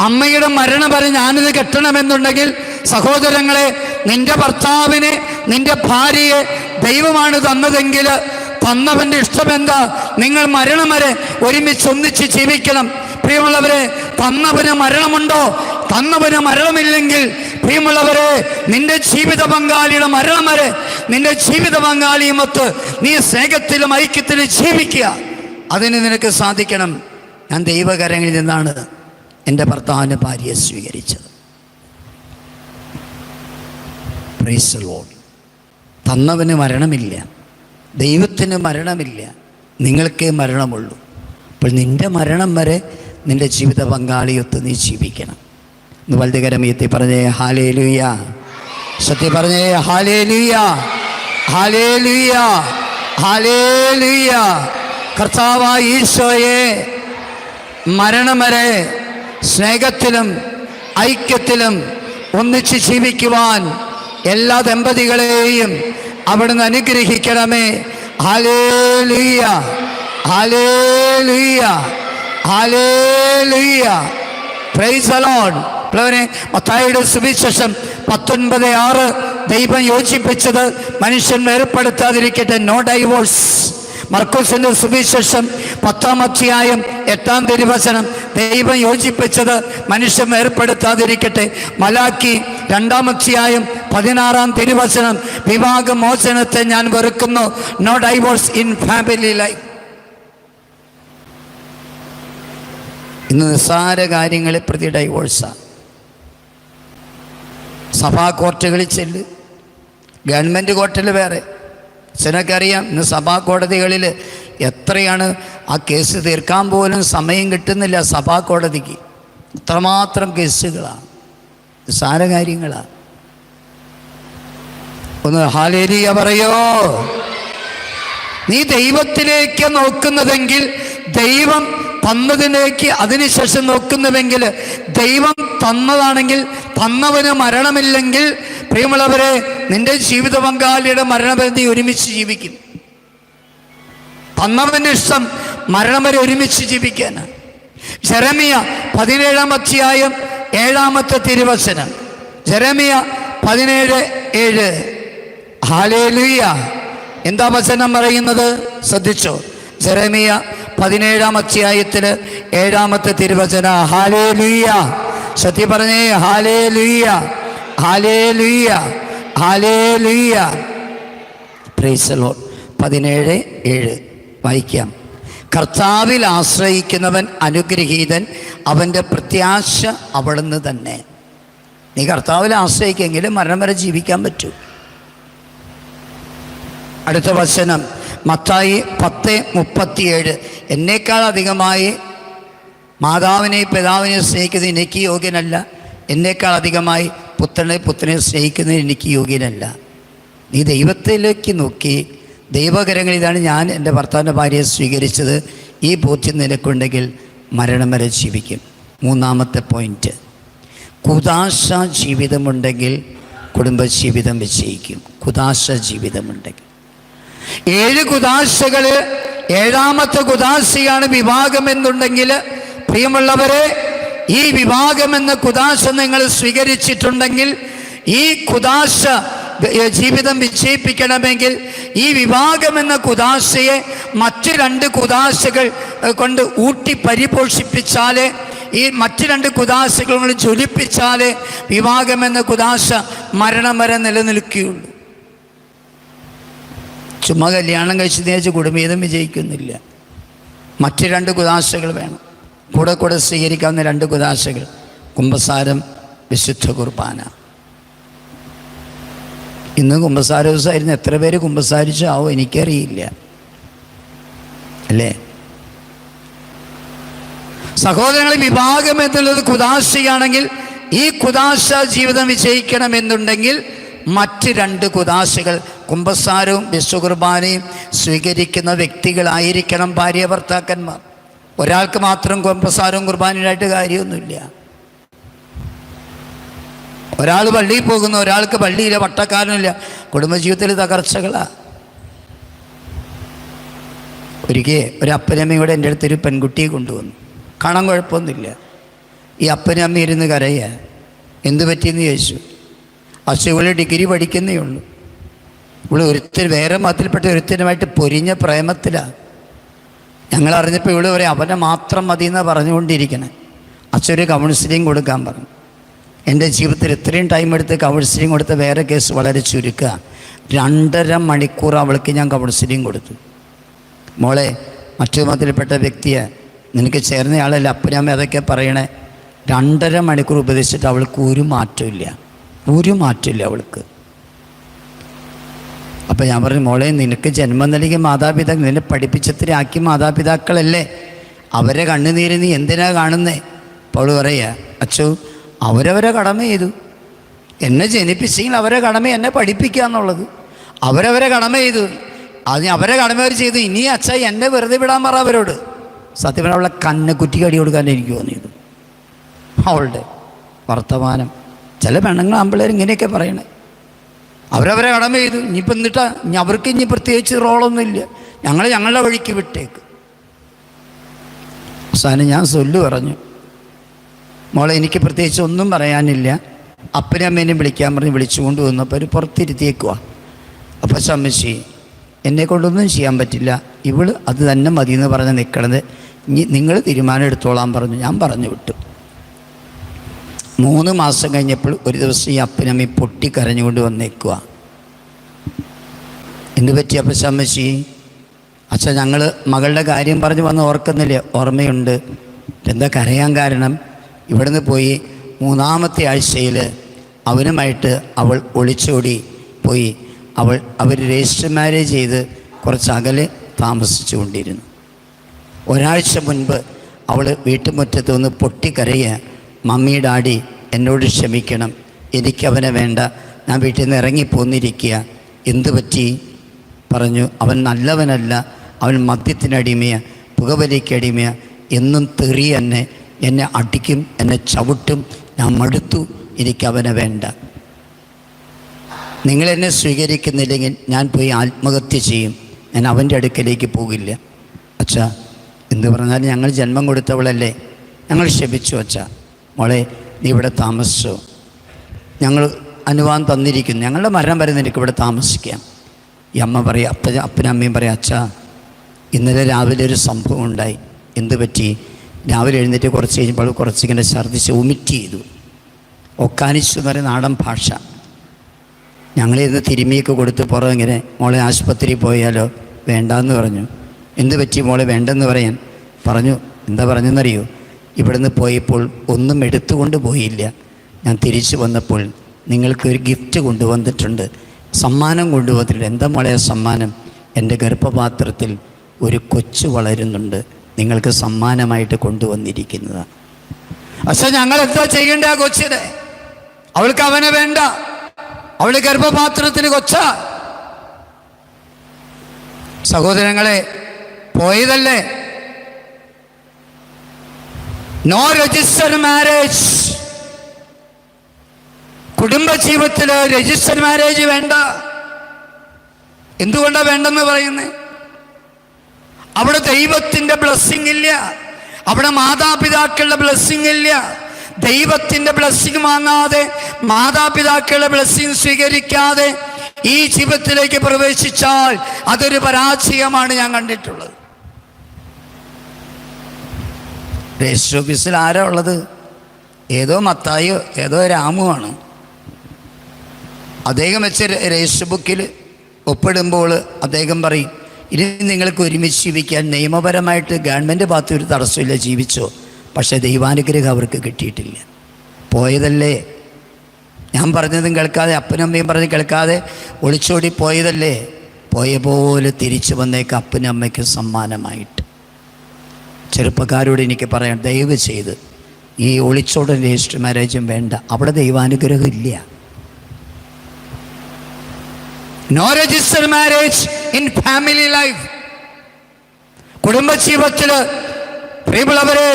അമ്മയുടെ മരണം വരെ ഞാനിത് കെട്ടണമെന്നുണ്ടെങ്കിൽ, സഹോദരങ്ങളെ, നിന്റെ ഭർത്താവിനെ, നിന്റെ ഭാര്യയെ ദൈവമാണ് തന്നതെങ്കിൽ തന്നവൻ്റെ ഇഷ്ടമെന്താ? നിങ്ങൾ മരണം വരെ ഒരുമിച്ച് ഒന്നിച്ച് ജീവിക്കണം. പ്രിയമുള്ളവരെ, തന്നവന് മരണമുണ്ടോ? തന്നവന് മരണമില്ലെങ്കിൽ പ്രിയമുള്ളവരെ, നിന്റെ ജീവിത പങ്കാളിയുടെ മരണം വരെ നിന്റെ ജീവിത പങ്കാളിയുമൊത്ത് നീ സ്നേഹത്തിലും ഐക്യത്തിലും ജീവിക്കുക. അതിന് നിനക്ക് സാധിക്കണം. ഞാൻ ദൈവകരങ്ങളിൽ നിന്നാണ് എൻ്റെ ഭർത്താവിൻ്റെ ഭാര്യയെ സ്വീകരിച്ചത്. Praise the Lord. തന്നവന് മരണമില്ല, ദൈവത്തിന് മരണമില്ല, നിങ്ങൾക്കേ മരണമുള്ളൂ. അപ്പോൾ നിൻ്റെ മരണം വരെ നിൻ്റെ ജീവിത പങ്കാളിയൊത്ത് നീ ജീവിക്കണം. ഇന്ന് വലുതുകരമീത്തി പറഞ്ഞേ ഹല്ലേലൂയ. സത്യം പറഞ്ഞേ ഹല്ലേലൂയ, ഹല്ലേലൂയ, ഹല്ലേലൂയ. കർത്താവായ ഈശോയെ, മരണം വരെ സ്നേഹത്തിലും ഐക്യത്തിലും ഒന്നിച്ച് ജീവിക്കുവാൻ എല്ലാ ദമ്പതികളെയും അവിടുന്ന് അനുഗ്രഹിക്കണമേ. Hallelujah, hallelujah, hallelujah. Praise the Lord. മത്തായിയുടെ സുവിശേഷം 19:6 ദൈവം യോജിപ്പിച്ചത് മനുഷ്യൻ വേർപ്പെടുത്താതിരിക്കട്ടെ. No divorce. മർക്കോസിന്റെ സുവിശേഷം 10-ാം അധ്യായം 8-ാം തിരുവചനം ദൈവം യോജിപ്പിച്ചത് മനുഷ്യൻ വേർപ്പെടുത്താതിരിക്കട്ടെ. മലാക്കി 2-ാം അധ്യായം 16-ാം തിരുവചനം വിവാഹമോചനത്തെ ഞാൻ വെറുക്കുന്നു. No divorce in family life. ഇന്ന് നിസ്സാര കാര്യങ്ങളെ പ്രതി ഡൈവോഴ്സാണ്. സഭാ കോർട്ടുകളിൽ ചെല്ല്, ഗവൺമെൻറ് കോർട്ടിൽ വേറെ. ചിലക്കറിയാം, ഇന്ന് സഭാ കോടതികളിൽ എത്രയാണ് ആ കേസ് തീർക്കാൻ പോലും സമയം കിട്ടുന്നില്ല. സഭാ കോടതിക്ക് അത്രമാത്രം കേസുകളാണ്, നിസ്സാര കാര്യങ്ങളാണ്. ഒന്ന് ഹല്ലേലൂയ പറയോ. നീ ദൈവത്തിലേക്ക് നോക്കുന്നതെങ്കിൽ, ദൈവം തന്നതിലേക്ക് അതിനുശേഷം നോക്കുന്നുവെങ്കിൽ, ദൈവം തന്നതാണെങ്കിൽ, തന്നവന് മരണമില്ലെങ്കിൽ പ്രിയമുള്ളവരെ, നിന്റെ ജീവിത പങ്കാളിയുടെ മരണബന്ധി ഒരുമിച്ച് ജീവിക്കും. തന്നവന് ഇഷ്ടം മരണം വരെ ഒരുമിച്ച് ജീവിക്കാനാണ്. ജെറമിയ 17-ാം അധ്യായം 7-ാമത്തെ തിരുവചനം. ജെറമിയ 17:7. ഹല്ലേലൂയ. എന്താ വചനം പറയുന്നത്? ശ്രദ്ധിച്ചോ. ജെറമിയ 17-ാം അധ്യായത്തിൽ 7-ാമത്തെ തിരുവചന. ഹല്ലേലൂയ. സത്യം പറഞ്ഞേ hallelujah, hallelujah, hallelujah. Praise the Lord. 17:7 വായിക്കാം. കർത്താവിൽ ആശ്രയിക്കുന്നവൻ അനുഗ്രഹീതൻ, അവൻ്റെ പ്രത്യാശ അവിടുന്ന് തന്നെ. നീ കർത്താവിൽ ആശ്രയിക്കെങ്കിലും മരണം വരെ ജീവിക്കാൻ പറ്റൂ. അടുത്ത വചനം മത്തായി 10:37. എന്നേക്കാൾ അധികമായി മാതാവിനെയും പിതാവിനെയും സ്നേഹിക്കുന്നത് എനിക്ക് യോഗ്യനല്ല, എന്നേക്കാൾ അധികമായി പുത്രനെ സ്നേഹിക്കുന്നത് എനിക്ക് യോഗ്യനല്ല. നീ ദൈവത്തിലേക്ക് നോക്കി, ദൈവകരങ്ങൾ ഇതാണ് ഞാൻ എൻ്റെ ഭർത്താവിൻ്റെ ഭാര്യയെ സ്വീകരിച്ചത്, ഈ ബോധ്യം നിനക്കുണ്ടെങ്കിൽ മരണം വരെ ജീവിക്കും. 3-ാമത്തെ പോയിന്റ്, കുദാശ ജീവിതമുണ്ടെങ്കിൽ കുടുംബജീവിതം വിജയിക്കും. കുദാശ ജീവിതമുണ്ടെങ്കിൽ 7 കുദാശകൾ, 7-ാമത്തെ കുദാശയാണ് വിവാഹം എന്നുണ്ടെങ്കിൽ പ്രിയമുള്ളവരെ, ഈ വിവാഹം എന്ന കുദാശ നിങ്ങൾ സ്വീകരിച്ചിട്ടുണ്ടെങ്കിൽ, ഈ കുദാശ ജീവിതം വിജയിപ്പിക്കണമെങ്കിൽ ഈ വിവാഹം എന്ന കുദാശയെ മറ്റ് 2 കുദാശകൾ കൊണ്ട് ഊട്ടി പരിപോഷിപ്പിച്ചാലേ, ഈ മറ്റ് 2 കുദാശകൾ കൊണ്ട് ജ്വലിപ്പിച്ചാലേ വിവാഹം എന്ന കുദാശ മരണം വരെ നിലനിൽക്കുകയുള്ളൂ. ചുമ്മാ കല്യാണം കഴിച്ച് തേച്ച് കുടുംബീതം വിജയിക്കുന്നില്ല. മറ്റ് 2 കുദാശകൾ വേണം. കൂടെ സ്വീകരിക്കാവുന്ന 2 കുദാശകൾ: കുമ്പസാരം, വിശുദ്ധ കുർബാന. ഇന്ന് കുമ്പസാര ദിവസമായിരുന്നു. എത്ര പേര് കുമ്പസാരിച്ചാവോ എനിക്കറിയില്ല, അല്ലേ? സഹോദരങ്ങളെ, വിഭാഗം എന്നുള്ളത് കുദാശയാണെങ്കിൽ ഈ കുദാശ ജീവിതം വിജയിക്കണമെന്നുണ്ടെങ്കിൽ മറ്റ് രണ്ട് കുദാശകൾ കുമ്പസാരവും വിശ്വകുർബാനയും സ്വീകരിക്കുന്ന വ്യക്തികളായിരിക്കണം ഭാര്യ ഭർത്താക്കന്മാർ. ഒരാൾക്ക് മാത്രം കുമ്പസാരവും കുർബാനയായിട്ട് കാര്യമൊന്നുമില്ല. ഒരാൾ പള്ളിയിൽ പോകുന്നു, ഒരാൾക്ക് പള്ളിയില്ല, പട്ടക്കാരനില്ല, കുടുംബജീവിതത്തിൽ തകർച്ചകളാണ്. ഒരിക്കൽ ഒരു അപ്പനമ്മയോടെ എൻ്റെ അടുത്തൊരു പെൺകുട്ടിയെ കൊണ്ടുവന്നു. കാണാൻ കുഴപ്പമൊന്നുമില്ല. ഈ അപ്പനും അമ്മ ഇരുന്ന് കരയുക. എന്തു പറ്റിയെന്ന് ചോദിച്ചു. അച്ഛൻ ഇവള് ഡിഗ്രി പഠിക്കുന്നേ ഉള്ളൂ. ഇവള് വേറെ മതത്തിൽപ്പെട്ട ഒരുത്തനുമായിട്ട് പൊരിഞ്ഞ പ്രേമത്തിലാണ്. ഞങ്ങൾ അറിഞ്ഞപ്പോൾ ഇവള് പറയും അവനെ മാത്രം മതി എന്നാണ് പറഞ്ഞുകൊണ്ടിരിക്കണേ. അച്ഛൻ ഒരു കൗൺസിലിംഗ് കൊടുക്കാൻ പറഞ്ഞു. എൻ്റെ ജീവിതത്തിൽ ഇത്രയും ടൈം എടുത്ത് കൗൺസിലിംഗ് കൊടുത്ത വേറെ കേസ് വളരെ ചുരുക്കുക. 2.5 മണിക്കൂർ അവൾക്ക് ഞാൻ കൗൺസിലിംഗ് കൊടുത്തു. മോളെ, മറ്റു മതത്തിൽപ്പെട്ട വ്യക്തിയെ നിനക്ക് ചേർന്നയാളല്ല, അപ്പനമ്മ അതൊക്കെ പറയണേ. 2.5 മണിക്കൂർ ഉപദേശിച്ചിട്ട് അവൾക്ക് ഒരു മാറ്റമില്ല അവൾക്ക്. അപ്പം ഞാൻ പറഞ്ഞു, മോളെ, നിനക്ക് ജന്മം നൽകിയ മാതാപിതാക്കൾ, നിന്നെ പഠിപ്പിച്ചത്തിരി ആക്കിയ മാതാപിതാക്കളല്ലേ, അവരെ കണ്ണുനീര് നീ എന്തിനാ കാണുന്നേ? അപ്പോൾ അവൾ പറയുക, അച്ചോ, അവരവരെ കടമ ചെയ്തു. എന്നെ ജനിപ്പിച്ചെങ്കിൽ അവരെ കടമ എന്നെ പഠിപ്പിക്കുക എന്നുള്ളത്. അവരവരെ കടമ ചെയ്തു, അത് അവരെ കടമ അവർ ചെയ്തു. ഇനി അച്ഛ എന്നെ വെറുതെ വിടാൻ പറ അവരോട്. സത്യം പറഞ്ഞാൽ അവളെ കണ്ണുകുറ്റി കടി കൊടുക്കാൻ എനിക്ക് തോന്നിയത്. അവളുടെ വർത്തമാനം. ചില പെണ്ണുങ്ങൾ ആമ്പിള്ളേർ ഇങ്ങനെയൊക്കെ പറയണേ. അവരവരെ കടമ ചെയ്തു, ഇനിയിപ്പോൾ എന്നിട്ടാ അവർക്ക് ഇനി പ്രത്യേകിച്ച് റോളൊന്നുമില്ല, ഞങ്ങളുടെ വഴിക്ക് വിട്ടേക്ക്. അവസാനം ഞാൻ സൊല്ലു പറഞ്ഞു, മോളെ, എനിക്ക് പ്രത്യേകിച്ച് ഒന്നും പറയാനില്ല. അപ്പനും അമ്മേനെയും വിളിക്കാൻ പറഞ്ഞ് വിളിച്ചുകൊണ്ട് വന്നപ്പോൾ അവർ പുറത്തിരുത്തിയേക്കുക. അപ്പോൾ സമ്മതിച്ച്, എന്നെ കൊണ്ടൊന്നും ചെയ്യാൻ പറ്റില്ല, ഇവള് അത് തന്നെ മതി എന്ന് പറഞ്ഞ് നിൽക്കണത്, ഇനി നിങ്ങൾ തീരുമാനം എടുത്തോളാൻ പറഞ്ഞു. ഞാൻ പറഞ്ഞു വിട്ടു. 3 മാസം കഴിഞ്ഞപ്പോൾ ഒരു ദിവസം ഈ അപ്പനമ്മ പൊട്ടിക്കരഞ്ഞുകൊണ്ട് വന്നേക്കുക. എന്ത് പറ്റി? അപ്പം സമ്മതിച്ച്, അച്ഛാ, ഞങ്ങൾ മകളുടെ കാര്യം പറഞ്ഞ് വന്ന് ഓർക്കുന്നില്ലേ? ഓർമ്മയുണ്ട്. എന്താ കരയാൻ കാരണം? ഇവിടുന്ന് പോയി 3-ാമത്തെ ആഴ്ചയിൽ അവനുമായിട്ട് അവൾ ഒളിച്ചോടി പോയി. അവർ രജിസ്റ്റർ മാരേജ് ചെയ്ത് കുറച്ച് അകലെ താമസിച്ചു കൊണ്ടിരുന്നു. ഒരാഴ്ച മുൻപ് അവൾ വീട്ടുമുറ്റത്ത് ഒന്ന് പൊട്ടിക്കരയുക, മമ്മി ഡാഡി എന്നോട് ക്ഷമിക്കണം, എനിക്കവനെ വേണ്ട, ഞാൻ വീട്ടിൽ നിന്ന് ഇറങ്ങിപ്പോന്നിരിക്കുക. എന്തു പറ്റി? പറഞ്ഞു, അവൻ നല്ലവനല്ല, അവൻ മദ്യത്തിനടിമയാണ്, പുകവലിക്കടിമയാണ്, എന്നും തെറി എന്നെ അടിക്കും, എന്നെ ചവിട്ടും, ഞാൻ മടുത്തു, എനിക്കവനെ വേണ്ട. നിങ്ങളെന്നെ സ്വീകരിക്കുന്നില്ലെങ്കിൽ ഞാൻ പോയി ആത്മഹത്യ ചെയ്യും, ഞാൻ അവൻ്റെ അടുക്കലേക്ക് പോകില്ല. അച്ഛാ, എന്ത് പറഞ്ഞാലും ഞങ്ങൾ ജന്മം കൊടുത്തവളല്ലേ, ഞങ്ങൾ ക്ഷമിച്ചു. അച്ഛാ, മോളെ, നീ ഇവിടെ താമസിച്ചോ, ഞങ്ങൾ അനുവാദം തന്നിരിക്കുന്നു, ഞങ്ങളുടെ മരണം വരെ നിനക്ക് ഇവിടെ താമസിക്കാം. ഈ അമ്മ പറയാം, അപ്പനും അമ്മയും പറയാം, അച്ഛാ, ഇന്നലെ രാവിലെ ഒരു സംഭവം ഉണ്ടായി. എന്ത് പറ്റി? രാവിലെ എഴുന്നേറ്റ് കുറച്ച് കഴിഞ്ഞപ്പോൾ കുറച്ചിങ്ങനെ ഛർദ്ദിച്ച് വൊമിറ്റ് ചെയ്തു. ഒക്കാനിച്ചു എന്ന് പറയുന്ന നാടൻ ഭാഷ. ഞങ്ങളിന്ന് തിരുമിയൊക്കെ കൊടുത്ത് പുറമിങ്ങനെ, മോളെ ആശുപത്രിയിൽ പോയാലോ? വേണ്ടാന്ന് പറഞ്ഞു. എന്ത് പറ്റി മോളെ വേണ്ടെന്ന് പറയാൻ? പറഞ്ഞു. എന്താ പറഞ്ഞെന്നറിയോ? ഇവിടുന്ന് പോയപ്പോൾ ഒന്നും എടുത്തുകൊണ്ട് പോയില്ല, ഞാൻ തിരിച്ചു വന്നപ്പോൾ നിങ്ങൾക്കൊരു ഗിഫ്റ്റ് കൊണ്ടുവന്നിട്ടുണ്ട്, സമ്മാനം കൊണ്ടുവന്നിട്ടുണ്ട്. എന്താ മോളെ സമ്മാനം? എൻ്റെ ഗർഭപാത്രത്തിൽ ഒരു കൊച്ചു വളരുന്നുണ്ട്, നിങ്ങൾക്ക് സമ്മാനമായിട്ട് കൊണ്ടുവന്നിരിക്കുന്നതാണ്. പക്ഷെ ഞങ്ങൾ എന്താ ചെയ്യേണ്ട? ആ കൊച്ചിനെ, അവൾക്ക് അവനെ വേണ്ട, അവള് ഗർഭപാത്രത്തിന് കൊച്ച. സഹോദരങ്ങളെ, പോയതല്ലേ? No register marriage. കുടുംബജീവിതത്തിൽ രജിസ്റ്റർ മാരേജ് വേണ്ട. എന്തുകൊണ്ടാണ് വേണ്ടെന്ന് പറയുന്നത്? അവിടെ ദൈവത്തിൻ്റെ ബ്ലെസ്സിങ് ഇല്ല, അവിടെ മാതാപിതാക്കളുടെ ബ്ലെസ്സിങ് ഇല്ല. ദൈവത്തിൻ്റെ ബ്ലെസ്സിങ് വാങ്ങാതെ, മാതാപിതാക്കളുടെ ബ്ലെസ്സിങ് സ്വീകരിക്കാതെ ഈ ജീവിതത്തിലേക്ക് പ്രവേശിച്ചാൽ അതൊരു പരാജയമാണ് ഞാൻ കണ്ടിട്ടുള്ളത്. രജിസ്റ്റർ ഓഫീസിൽ ആരാ ഉള്ളത്? ഏതോ മത്തായോ ഏതോ രാമുവാണ്. അദ്ദേഹം വെച്ച് രജിസ്റ്റർ ബുക്കിൽ ഒപ്പിടുമ്പോൾ അദ്ദേഹം പറയും, ഇനി നിങ്ങൾക്ക് ഒരുമിച്ച് ജീവിക്കാൻ നിയമപരമായിട്ട് ഗവൺമെൻറ് ഭാഗത്ത് ഒരു തടസ്സമില്ല, ജീവിച്ചോ. പക്ഷേ ദൈവാനുഗ്രഹം അവർക്ക് കിട്ടിയിട്ടില്ല. പോയതല്ലേ, ഞാൻ പറഞ്ഞതും കേൾക്കാതെ, അപ്പനും അമ്മയും പറഞ്ഞ് കേൾക്കാതെ ഒളിച്ചോടി പോയതല്ലേ, പോയ പോലെ തിരിച്ചു വന്നേക്ക് അപ്പനും അമ്മയ്ക്കും സമ്മാനമായിട്ട്. ചെറുപ്പക്കാരോട് എനിക്ക് പറയാം, ദയവ് ചെയ്ത് ഈ ഒളിച്ചോടൻ രജിസ്റ്റർ മാരേജും വേണ്ട. അവിടെ ദൈവാനുഗ്രഹം ഇല്ല. No register marriage in family life. കുടുംബജീവിതത്തിൽ പ്രിയമുള്ളവരെ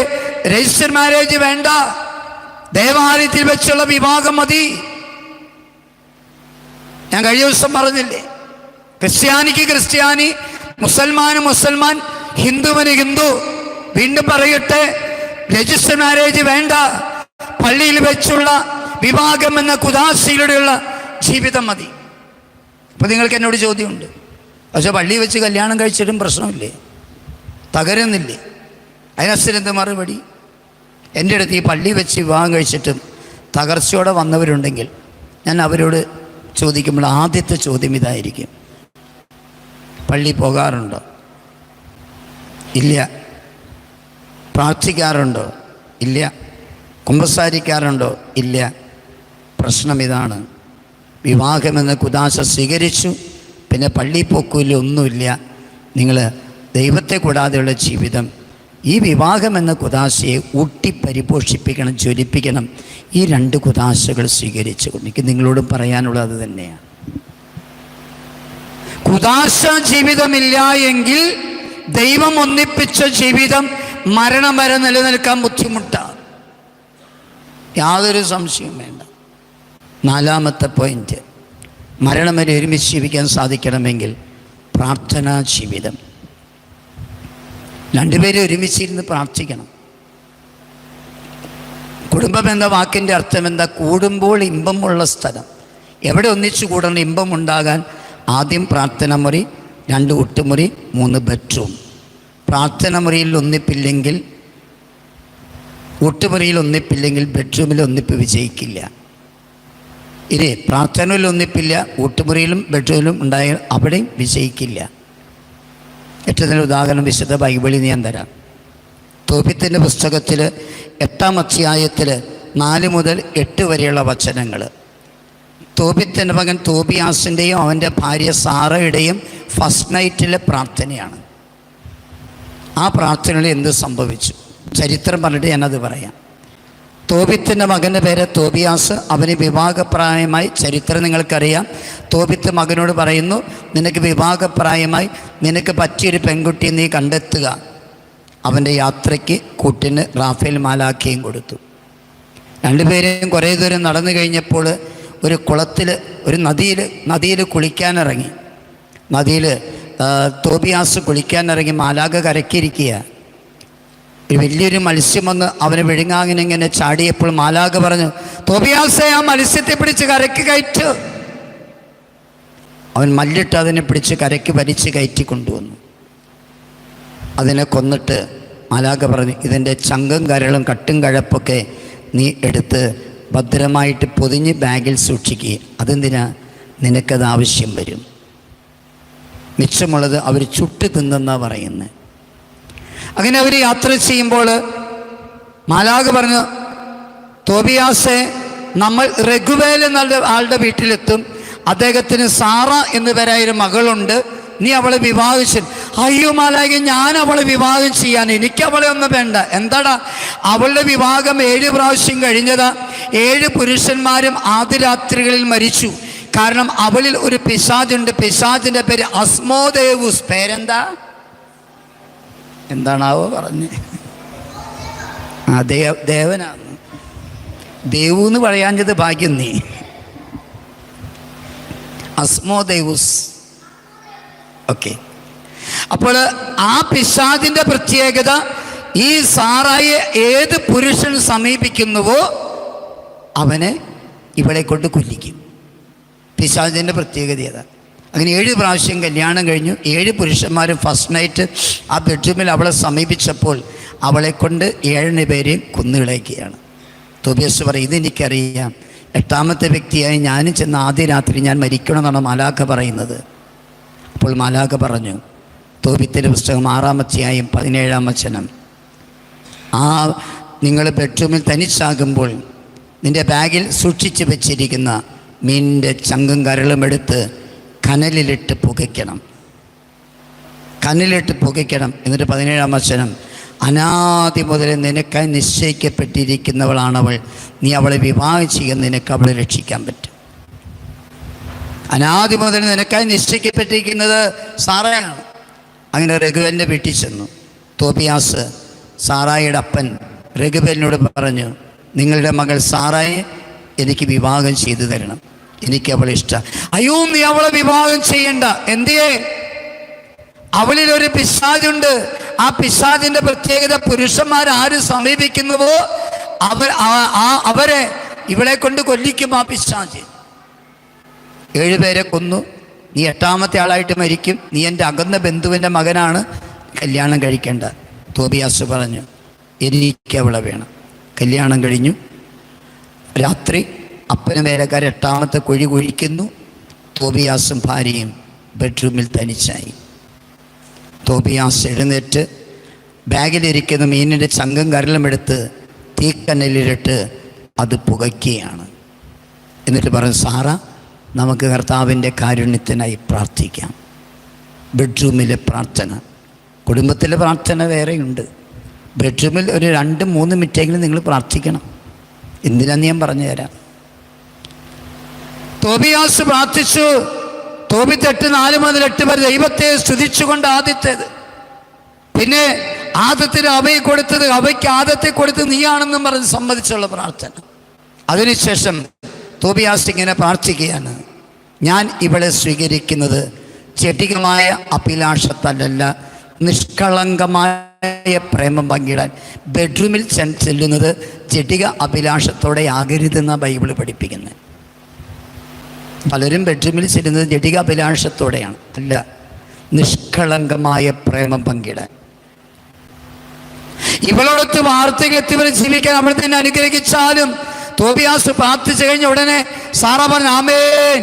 രജിസ്റ്റർ മാരേജ് വേണ്ട. ദേവാലയത്തിൽ വെച്ചുള്ള വിവാഹം മതി. ഞാൻ കഴിഞ്ഞ ദിവസം പറഞ്ഞില്ലേ, ക്രിസ്ത്യാനിക്ക് ക്രിസ്ത്യാനി, മുസൽമാന് മുസൽമാൻ, ഹിന്ദുവിന് ഹിന്ദു. വീണ്ടും പറയട്ടെ, രജിസ്റ്റർ മാരേജ് വേണ്ട. പള്ളിയിൽ വെച്ചുള്ള വിവാഹം എന്ന കുദാശയിലൂടെയുള്ള ജീവിതം മതി. അപ്പോൾ നിങ്ങൾക്ക് എന്നോട് ചോദ്യമുണ്ട്, പക്ഷെ പള്ളിയിൽ വെച്ച് കല്യാണം കഴിച്ചിട്ടും പ്രശ്നമില്ലേ, തകരുന്നില്ലേ? അതിനനുസരിച്ച് മറുപടി, എൻ്റെ അടുത്ത് ഈ പള്ളി വെച്ച് വിവാഹം കഴിച്ചിട്ടും തകർച്ചയോടെ വന്നവരുണ്ടെങ്കിൽ ഞാൻ അവരോട് ചോദിക്കുമ്പോൾ ആദ്യത്തെ ചോദ്യം ഇതായിരിക്കും, പള്ളി പോകാറുണ്ടോ? ഇല്ല. പ്രാർത്ഥിക്കാറുണ്ടോ? ഇല്ല. കുമ്പസാരിക്കാറുണ്ടോ? ഇല്ല. പ്രശ്നം ഇതാണ്, വിവാഹമെന്ന കുദാശ സ്വീകരിച്ചു, പിന്നെ പള്ളി പോക്കൂല, ഒന്നുമില്ല. നിങ്ങൾ ദൈവത്തെ കൂടാതെയുള്ള ജീവിതം. ഈ വിവാഹമെന്ന കുദാശയെ ഊട്ടി പരിപോഷിപ്പിക്കണം, ജ്വലിപ്പിക്കണം. ഈ രണ്ട് കുദാശകൾ സ്വീകരിച്ചുകൊണ്ട് എനിക്ക് നിങ്ങളോടും പറയാനുള്ളത് അത് തന്നെയാണ്. കുദാശ ജീവിതമില്ല എങ്കിൽ ദൈവം ഒന്നിപ്പിച്ച ജീവിതം മരണം വരെ നിലനിൽക്കാൻ ബുദ്ധിമുട്ടാണ്, യാതൊരു സംശയവും വേണ്ട. നാലാമത്തെ പോയിന്റ്, മരണം വരെ ഒരുമിച്ച് ജീവിക്കാൻ സാധിക്കണമെങ്കിൽ പ്രാർത്ഥനാ ജീവിതം. രണ്ടുപേരും ഒരുമിച്ചിരുന്ന് പ്രാർത്ഥിക്കണം. കുടുംബം എന്ന വാക്കിൻ്റെ അർത്ഥം എന്താ? കൂടുമ്പോൾ ഇമ്പമുള്ള സ്ഥലം. എവിടെ ഒന്നിച്ചു കൂടണം ഇമ്പമുണ്ടാകാൻ? ആദ്യം പ്രാർത്ഥന മുറി, 2 ഒട്ടുമുറി, 3 ബെഡ്റൂം. പ്രാർത്ഥന മുറിയിൽ ഒന്നിപ്പില്ലെങ്കിൽ, ഒട്ടുമുറിയിൽ ഒന്നിപ്പില്ലെങ്കിൽ ബെഡ്റൂമിൽ ഒന്നിപ്പ് വിജയിക്കില്ല. ഇനി പ്രാർത്ഥനയിൽ ഒന്നിപ്പില്ല, ഒട്ടുമുറിയിലും ബെഡ്റൂമിലും ഉണ്ടായാൽ അവിടെയും വിജയിക്കില്ല. ഏറ്റവും നല്ല ഉദാഹരണം വിശുദ്ധ ബൈബിളിൽ ഞാൻ തരാം. തോബിത്തിൻ്റെ പുസ്തകത്തിൽ 8-ാം അധ്യായത്തിൽ 4 മുതൽ 8 വരെയുള്ള വചനങ്ങൾ. തോബിത്തിൻ്റെ മകൻ തോബിയാസിൻ്റെയും അവൻ്റെ ഭാര്യ സാറയുടെയും ഫസ്റ്റ് നൈറ്റിലെ പ്രാർത്ഥനയാണ്. ആ പ്രാർത്ഥനയിൽ എന്ത് സംഭവിച്ചു ചരിത്രം പറഞ്ഞിട്ട് ഞാനത് പറയാം. തോബിത്തിൻ്റെ മകൻ്റെ പേര് തോബിയാസ്. അവന് വിവാഹപ്രായമായി. ചരിത്രം നിങ്ങൾക്കറിയാം. തോബിത്ത് മകനോട് പറയുന്നു, നിനക്ക് വിവാഹപ്രായമായി, നിനക്ക് പറ്റിയൊരു പെൺകുട്ടിയെ നീ കണ്ടെത്തുക. അവൻ്റെ യാത്രയ്ക്ക് കൂട്ടിന് റാഫേൽ മാലാഖയും കൊടുത്തു. രണ്ടുപേരും കുറേ ദൂരം നടന്നു കഴിഞ്ഞപ്പോൾ ഒരു കുളത്തിൽ, ഒരു നദിയിൽ കുളിക്കാനിറങ്ങി. നദിയിൽ തോബിയാസ് കുളിക്കാനിറങ്ങി. മാലാഖ കരക്കിരിക്കുക. ഒരു വലിയൊരു മത്സ്യം വന്ന് അവനെ വിഴുങ്ങാങ്ങിനിങ്ങനെ ചാടിയപ്പോൾ മാലാഖ പറഞ്ഞു, തോബിയാസെ, ആ മത്സ്യത്തെ പിടിച്ച് കരയ്ക്ക് കയറ്റ്. അവൻ മല്ലിട്ട് അതിനെ പിടിച്ച് കരയ്ക്ക് വലിച്ച് കയറ്റി കൊണ്ടുവന്നു. അതിനെ കൊന്നിട്ട് മാലാഖ പറഞ്ഞു, ഇതിൻ്റെ ചങ്കും കരളും കട്ടും കഴപ്പൊക്കെ നീ എടുത്ത് ഭദ്രമായിട്ട് പൊതിഞ്ഞ് ബാഗിൽ സൂക്ഷിക്കുക. അതെന്തിനാ? നിനക്കത് ആവശ്യം വരും. മിച്ചമുള്ളത് അവർ ചുട്ട് തിന്നെന്നാണ് പറയുന്നത്. അങ്ങനെ അവർ യാത്ര ചെയ്യുമ്പോൾ മാലാഖ പറഞ്ഞു, തോബിയാസെ, നമ്മൾ രഘുവേൽ എന്നുള്ള ആളുടെ വീട്ടിലെത്തും. അദ്ദേഹത്തിന് സാറ എന്നു പേരായൊരു മകളുണ്ട്. നീ അവളെ വിവാഹിച്ചു. അയ്യോ മാലാഖ, ഞാൻ അവളെ വിവാഹം ചെയ്യാൻ, എനിക്ക് അവളെ ഒന്നും വേണ്ട. എന്താടാ? അവളുടെ വിവാഹം 7 പ്രാവശ്യം കഴിഞ്ഞതാ. 7 പുരുഷന്മാരും ആദ്യരാത്രികളിൽ മരിച്ചു. കാരണം അവളിൽ ഒരു പിശാചുണ്ട്. പിശാചിൻ്റെ പേര് അസ്മോദേവുസ്. പേരെന്താ? എന്താണാവോ പറഞ്ഞ്? ദേവനാണ്. ദേവു എന്ന് പറയാഞ്ഞത് ഭാഗ്യം നീ. അസ്മോദേവുസ്. ഓക്കെ. അപ്പോൾ ആ പിശാചിൻ്റെ പ്രത്യേകത, ഈ സാറായെ ഏത് പുരുഷൻ സമീപിക്കുന്നുവോ അവനെ ഇവളെ കൊണ്ട് കൊല്ലിക്കും. പിശാചിൻ്റെ പ്രത്യേകത അതാണ്. അങ്ങനെ 7 പ്രാവശ്യം കല്യാണം കഴിഞ്ഞു. 7 പുരുഷന്മാരും ഫസ്റ്റ് നൈറ്റ് ആ ബെഡ്റൂമിൽ അവളെ സമീപിച്ചപ്പോൾ അവളെ കൊണ്ട് 7 പേരെയും കൊന്നുകളയുകയാണ്. തോബിയാസ് പറയും, ഇതെനിക്കറിയാം. 8ാമത്തെ വ്യക്തിയായി ഞാനും ചെന്ന ആദ്യ രാത്രി ഞാൻ മരിക്കണമെന്നാണ് മാലാഖ പറയുന്നത്. അപ്പോൾ മാലാഖ പറഞ്ഞു, തോബിത്തിൻ്റെ പുസ്തകം 6-ാം അധ്യായം 17-ാം വചനം, നിങ്ങൾ ബെഡ്റൂമിൽ തനിച്ചാകുമ്പോൾ നിൻ്റെ ബാഗിൽ സൂക്ഷിച്ച് വെച്ചിരിക്കുന്ന മീനിൻ്റെ ചങ്കും കരളും എടുത്ത് കനലിലിട്ട് പുകയ്ക്കണം. എന്നിട്ട് 17-ാം വചനം, അനാദി മുതൽ നിനക്കായി നിശ്ചയിക്കപ്പെട്ടിരിക്കുന്നവളാണവൾ. നീ അവളെ വിവാഹം ചെയ്യുക, നിനക്ക് അവളെ രക്ഷിക്കാൻ പറ്റും. അനാദി മുതൽ നിനക്കായി നിശ്ചയിക്കപ്പെട്ടിരിക്കുന്നത് സാറായാണ്. അങ്ങനെ രഘുവൻ്റെ വീട്ടിൽ ചെന്നു. തോബിയാസ് സാറായിയുടെ അപ്പൻ രഘുവനോട് പറഞ്ഞു, നിങ്ങളുടെ മകൾ സാറായെ എനിക്ക് വിവാഹം ചെയ്തു തരണം, എനിക്ക് അവളെ ഇഷ്ടം. അയ്യോ, നീ അവളെ വിവാഹം ചെയ്യണ്ട. എന്തിയേ? അവളിലൊരു പിശാചുണ്ട്. ആ പിശാചിന്റെ പ്രത്യേകത, പുരുഷന്മാരാര് സമീപിക്കുന്നുവോ അവരെ ഇവളെ കൊണ്ട് കൊല്ലിക്കും ആ പിശാച്. 7 പേരെ കൊന്നു. നീ 8ാമത്തെ ആളായിട്ട് മരിക്കും. നീ എൻ്റെ അകന്ന ബന്ധുവിൻ്റെ മകനാണ്, കല്യാണം കഴിക്കേണ്ട. തോബിയാസ് പറഞ്ഞു, എനിക്ക് അവളെ വേണം. കല്യാണം കഴിഞ്ഞു. രാത്രി അപ്പനും വേലക്കാർ 8ാമത്തെ കുഴി കുഴിക്കുന്നു. തോബിയാസും ഭാര്യയും ബെഡ്റൂമിൽ തനിച്ചായി. തോബിയാസ് എഴുന്നേറ്റ് ബാഗിലിരിക്കുന്ന മീനിൻ്റെ ചങ്കും കരലും എടുത്ത് തീക്കനലിലിട്ട് അത് പുകയ്ക്കുകയാണ്. എന്നിട്ട് പറഞ്ഞു, സാറ, നമുക്ക് കർത്താവിൻ്റെ കാരുണ്യത്തിനായി പ്രാർത്ഥിക്കാം. ബെഡ്റൂമിലെ പ്രാർത്ഥന. കുടുംബത്തിലെ പ്രാർത്ഥന വേറെയുണ്ട്. ബെഡ്റൂമിൽ ഒരു 2-3 മിനിറ്റെങ്കിലും നിങ്ങൾ പ്രാർത്ഥിക്കണം. എന്തിനാന്ന് ഞാൻ പറഞ്ഞു തരാം. തോബിയാസ് പ്രാർത്ഥിച്ചു. തോബിത്തെട്ട് 4 മുതൽ 8 വരെ ദൈവത്തെ സ്തുതിച്ചുകൊണ്ട് ആദ്യത്തേത്. പിന്നെ ആദത്തിന് അവയെ കൊടുത്തത്, അവയ്ക്ക് ആദത്തെ കൊടുത്ത് നീയാണെന്നും പറഞ്ഞ് സമ്മതിച്ചുള്ള പ്രാർത്ഥന. അതിനുശേഷം തോബിയാസ് ഇങ്ങനെ പ്രാർത്ഥിക്കുകയാണ്, ഞാൻ ഇവളെ സ്വീകരിക്കുന്നത് ചെടികമായ അഭിലാഷത്തല്ല, നിഷ്കളങ്കമായ പ്രേമം പങ്കിടാൻ. ബെഡ്റൂമിൽ ചെല്ലുന്നത് ചെടിക അഭിലാഷത്തോടെ ആകരുതെന്ന ബൈബിൾ പഠിപ്പിക്കുന്നത്. പലരും ബെഡ്റൂമിൽ ചെല്ലുന്നത് ജഡിക അഭിലാഷത്തോടെയാണ്. അല്ല, നിഷ്കളങ്കമായ പ്രേമം പങ്കിടാൻ. ഇവളോടൊത്ത് വാർത്തകെത്തിവരെ ജീവിക്കാൻ അവൾ തന്നെ അനുഗ്രഹിച്ചാലും തോബിയാസ് പ്രാർത്ഥിച്ചു കഴിഞ്ഞ ഉടനെ സാറ പറഞ്ഞു, ആമേൻ,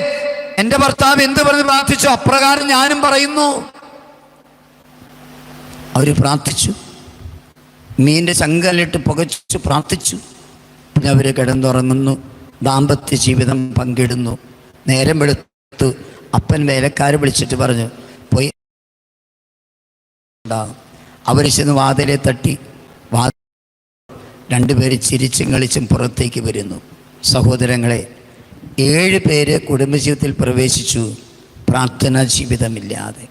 എൻ്റെ ഭർത്താവ് എന്ത് പറഞ്ഞ് പ്രാർത്ഥിച്ചു അപ്രകാരം ഞാനും പറയുന്നു. അവർ പ്രാർത്ഥിച്ചു. മീൻ്റെ ചങ്കലിട്ട് പുകച്ചു പ്രാർത്ഥിച്ചു. പിന്നെ അവർ കിടന്നുറങ്ങുന്നു, ദാമ്പത്യ ജീവിതം പങ്കിടുന്നു. നേരം വെളുത്തു. അപ്പൻ വേലക്കാരെ വിളിച്ചിട്ട് പറഞ്ഞു, പോയി അവർ ചെന്ന് വാതിലെ തട്ടി. 2 പേര് ചിരിച്ചും കളിച്ചും പുറത്തേക്ക് വരുന്നു. സഹോദരങ്ങളെ, 7 പേര് കുടുംബജീവിതത്തിൽ പ്രവേശിച്ചു, പ്രാർത്ഥനാ ജീവിതമില്ലാതെ.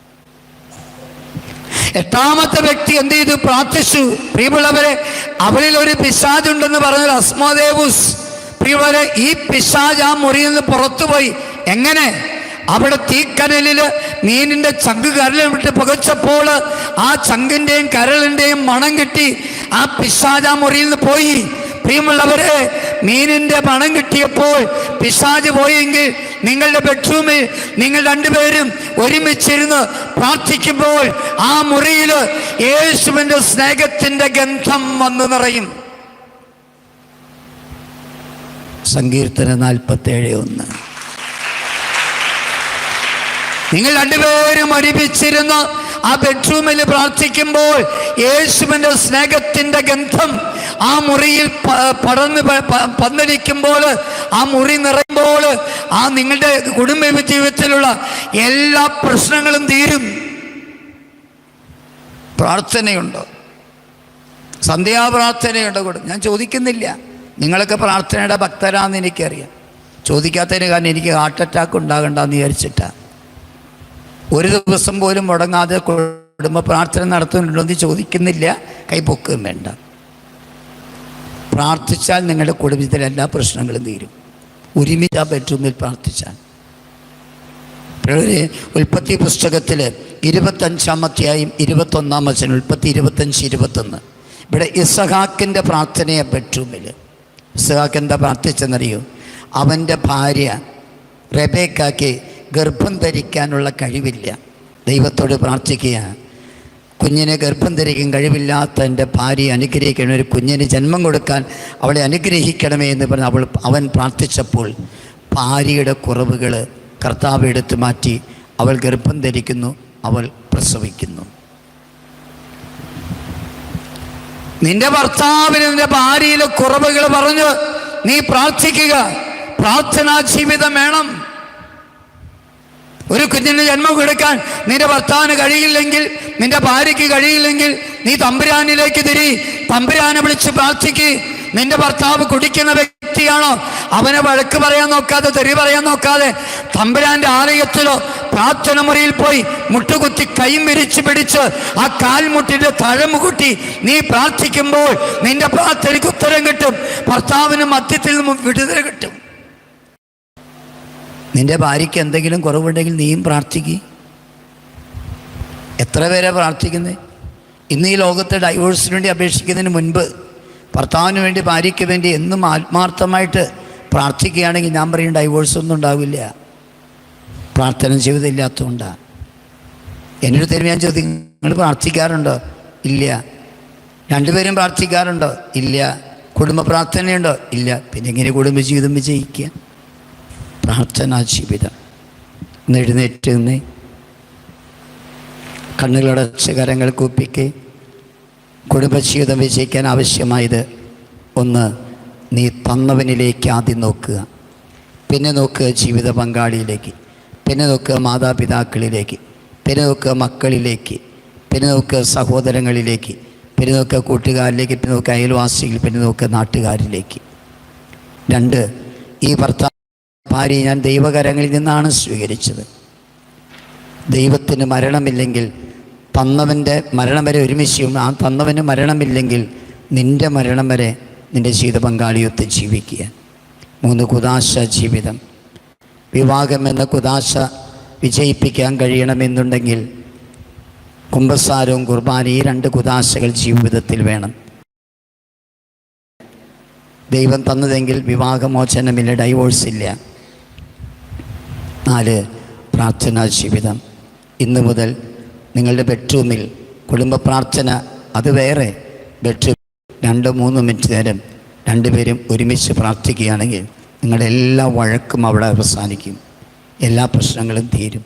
8ാമത്തെ വ്യക്തി എന്ത് ചെയ്തു? പ്രാർത്ഥിച്ചു. പ്രിയമുള്ളവരെ, അവളിൽ ഒരു പിശാചുണ്ടെന്ന് പറഞ്ഞാൽ അസ്മോദേവുസ്. പ്രിയമുള്ളവരെ, ഈ പിശാച് ആ മുറിയിൽ നിന്ന് പുറത്തുപോയി. എങ്ങനെ? അവിടെ തീക്കനലില് മീനിന്റെ ചങ്ക് കരലിൽ വിട്ട് പുകച്ചപ്പോൾ ആ ചങ്കിന്റെയും കരളിന്റെയും മണം കിട്ടി. ആ പിശാച് ആ മുറിയിൽ നിന്ന് പോയി. പ്രിയമുള്ളവരെ, മീനിന്റെ മണം കിട്ടിയപ്പോൾ പിശാച് പോയെങ്കിൽ നിങ്ങളുടെ ബെഡ്റൂമിൽ നിങ്ങൾ 2 പേരും ഒരുമിച്ചിരുന്ന് പ്രാർത്ഥിക്കുമ്പോൾ ആ മുറിയിൽ യേശുവിന്റെ സ്നേഹത്തിന്റെ ഗന്ധം വന്നു നിറയും. സങ്കീർത്തനം 47:1. നിങ്ങൾ 2 പേരും ഒരുമിച്ചിരുന്ന് ആ ബെഡ്റൂമിൽ പ്രാർത്ഥിക്കുമ്പോൾ യേശുവിൻ്റെ സ്നേഹത്തിൻ്റെ ഗന്ധം ആ മുറിയിൽ പന്തലിക്കുമ്പോൾ, ആ മുറി നിറയുമ്പോൾ, ആ നിങ്ങളുടെ കുടുംബ ജീവിതത്തിലുള്ള എല്ലാ പ്രശ്നങ്ങളും തീരും. പ്രാർത്ഥനയുണ്ടോ? സന്ധ്യാപ്രാർത്ഥനയുണ്ടോ? ഞാൻ ചോദിക്കുന്നില്ല, നിങ്ങളൊക്കെ പ്രാർത്ഥനയുടെ ഭക്തരാന്ന് എനിക്കറിയാം. ചോദിക്കാത്തതിന് കാരണം എനിക്ക് ഹാർട്ട് അറ്റാക്ക് ഉണ്ടാകണ്ടെന്ന് വിചാരിച്ചിട്ടാണ്. 1 ദിവസം പോലും മുടങ്ങാതെ കുടുംബ പ്രാർത്ഥന നടത്തുന്നുണ്ടോ എന്ന് ചോദിക്കുന്നില്ല, കൈപൊക്കുകയും വേണ്ട. പ്രാർത്ഥിച്ചാൽ നിങ്ങളുടെ കുടുംബത്തിലെ എല്ലാ പ്രശ്നങ്ങളും തീരും. ഒരുമിച്ച് ആ ബെഡ്റൂമിൽ പ്രാർത്ഥിച്ചാൽ. ഉൽപ്പത്തി പുസ്തകത്തിൽ 25-ാം അധ്യായം 21-ാം വചനം, ഉൽപ്പത്തി 25-21. ഇവിടെ ഇസഹാക്കിൻ്റെ പ്രാർത്ഥനയെ ബെഡ്റൂമിൽ. ഇസഹാക്ക് എന്താ പ്രാർത്ഥിച്ചെന്നറിയോ? അവൻ്റെ ഭാര്യ റെബേക്കാക്ക് ഗർഭം ധരിക്കാനുള്ള കഴിവില്ല. ദൈവത്തോട് പ്രാർത്ഥിക്കുക, കുഞ്ഞിനെ ഗർഭം ധരിക്കാൻ കഴിവില്ലാത്ത എൻ്റെ ഭാര്യയെ അനുഗ്രഹിക്കണം, ഒരു കുഞ്ഞിന് ജന്മം കൊടുക്കാൻ അവളെ അനുഗ്രഹിക്കണമേ എന്ന് പറഞ്ഞ് അവൻ പ്രാർത്ഥിച്ചപ്പോൾ ഭാര്യയുടെ കുറവുകൾ കർത്താവ് എടുത്തു മാറ്റി. അവൾ ഗർഭം ധരിക്കുന്നു, അവൾ പ്രസവിക്കുന്നു. നിന്റെ ഭർത്താവിന് നിന്റെ ഭാര്യയിലെ കുറവുകൾ പറഞ്ഞ് നീ പ്രാർത്ഥിക്കുക. പ്രാർത്ഥനാ ജീവിതം വേണം. ഒരു കുഞ്ഞിന് ജന്മം കൊടുക്കാൻ നിന്റെ ഭർത്താവിന് കഴിയില്ലെങ്കിൽ, നിന്റെ ഭാര്യയ്ക്ക് കഴിയില്ലെങ്കിൽ, നീ തമ്പുരാനിലേക്ക് തിരി, തമ്പുരാനെ വിളിച്ച് പ്രാർത്ഥിക്ക്. നിന്റെ ഭർത്താവ് കുടിക്കുന്ന വ്യക്തിയാണോ, അവനെ വഴക്ക് പറയാൻ നോക്കാതെ, തെറി പറയാൻ നോക്കാതെ, തമ്പുരാന്റെ ആലയത്തിലോ പ്രാർത്ഥന മുറിയിൽ പോയി മുട്ടുകുത്തി കൈയും വിരിച്ച് പിടിച്ച് ആ കാൽമുട്ടിന്റെ തഴമുകുട്ടി നീ പ്രാർത്ഥിക്കുമ്പോൾ നിന്റെ പ്രാർത്ഥനയ്ക്ക് ഉത്തരം കിട്ടും. ഭർത്താവിന് മദ്യത്തിൽ നിന്നും വിടുതൽ കിട്ടും. നിന്റെ ഭാര്യയ്ക്ക് എന്തെങ്കിലും കുറവുണ്ടെങ്കിൽ നീയും പ്രാർത്ഥിക്കുക. എത്ര പേരെ പ്രാർത്ഥിക്കുന്നത്? ഇന്ന് ഈ ലോകത്തെ ഡൈവോഴ്സിന് വേണ്ടി അപേക്ഷിക്കുന്നതിന് മുൻപ് ഭർത്താവിന് വേണ്ടി, ഭാര്യയ്ക്ക് വേണ്ടി എന്നും ആത്മാർത്ഥമായിട്ട് പ്രാർത്ഥിക്കുകയാണെങ്കിൽ ഞാൻ പറയും ഡൈവോഴ്സൊന്നും ഉണ്ടാവില്ല. പ്രാർത്ഥന ജീവിതമില്ലാത്തതുകൊണ്ടാണ്. എന്നോട് തരുമ്പോൾ ഞാൻ ചോദിക്കും, നിങ്ങൾ പ്രാർത്ഥിക്കാറുണ്ടോ? ഇല്ല. രണ്ടുപേരും പ്രാർത്ഥിക്കാറുണ്ടോ? ഇല്ല. കുടുംബ പ്രാർത്ഥനയുണ്ടോ? ഇല്ല. പിന്നെ എങ്ങനെ കുടുംബജീവിതം വിജയിക്കുക? പ്രാർത്ഥനാ ജീവിതം. ഒന്ന് എഴുന്നേറ്റ് നിന്ന് കണ്ണുകളടച്ച് കരങ്ങൾ കൂപ്പിക്ക്. കുടുംബജീവിതം വിജയിക്കാൻ ആവശ്യമായത് ഒന്ന്, നീ തന്നവനിലേക്ക് ആദ്യം നോക്കുക, പിന്നെ നോക്കുക ജീവിത പങ്കാളിയിലേക്ക്, പിന്നെ നോക്കുക മാതാപിതാക്കളിലേക്ക്, പിന്നെ നോക്കുക മക്കളിലേക്ക്, പിന്നെ നോക്കുക സഹോദരങ്ങളിലേക്ക്, പിന്നെ നോക്കുക കൂട്ടുകാരിലേക്ക്, പിന്നെ നോക്കുക അയൽവാസികൾ, പിന്നെ നോക്കുക നാട്ടുകാരിലേക്ക്. രണ്ട്, ഈ ഭാര്യ ഞാൻ ദൈവകരങ്ങളിൽ നിന്നാണ് സ്വീകരിച്ചത്. ദൈവത്തിന് മരണമില്ലെങ്കിൽ തന്നവൻ്റെ മരണം വരെ ഒരുമിച്ചും, ആ തന്നവന് മരണമില്ലെങ്കിൽ നിൻ്റെ മരണം വരെ നിൻ്റെ ജീവിത പങ്കാളിയൊത്ത് ജീവിക്കുക. മൂന്ന്, കുദാശ ജീവിതം. വിവാഹം എന്ന കുദാശ വിജയിപ്പിക്കാൻ കഴിയണമെന്നുണ്ടെങ്കിൽ കുമ്പസാരവും കുർബാന, ഈ രണ്ട് കുദാശകൾ ജീവിതത്തിൽ വേണം. ദൈവം തന്നതെങ്കിൽ വിവാഹമോചനമില്ല, ഡൈവോഴ്സ് ഇല്ല. 4, പ്രാർത്ഥനാ ജീവിതം. ഇന്നു മുതൽ നിങ്ങളുടെ ബെഡ്റൂമിൽ കുടുംബ പ്രാർത്ഥന, അത് വേറെ. ബെഡ്റൂം 2-3 മിനിറ്റ് നേരം രണ്ടുപേരും ഒരുമിച്ച് പ്രാർത്ഥിക്കുകയാണെങ്കിൽ നിങ്ങളുടെ എല്ലാ വഴക്കും അവിടെ അവസാനിക്കും, എല്ലാ പ്രശ്നങ്ങളും തീരും.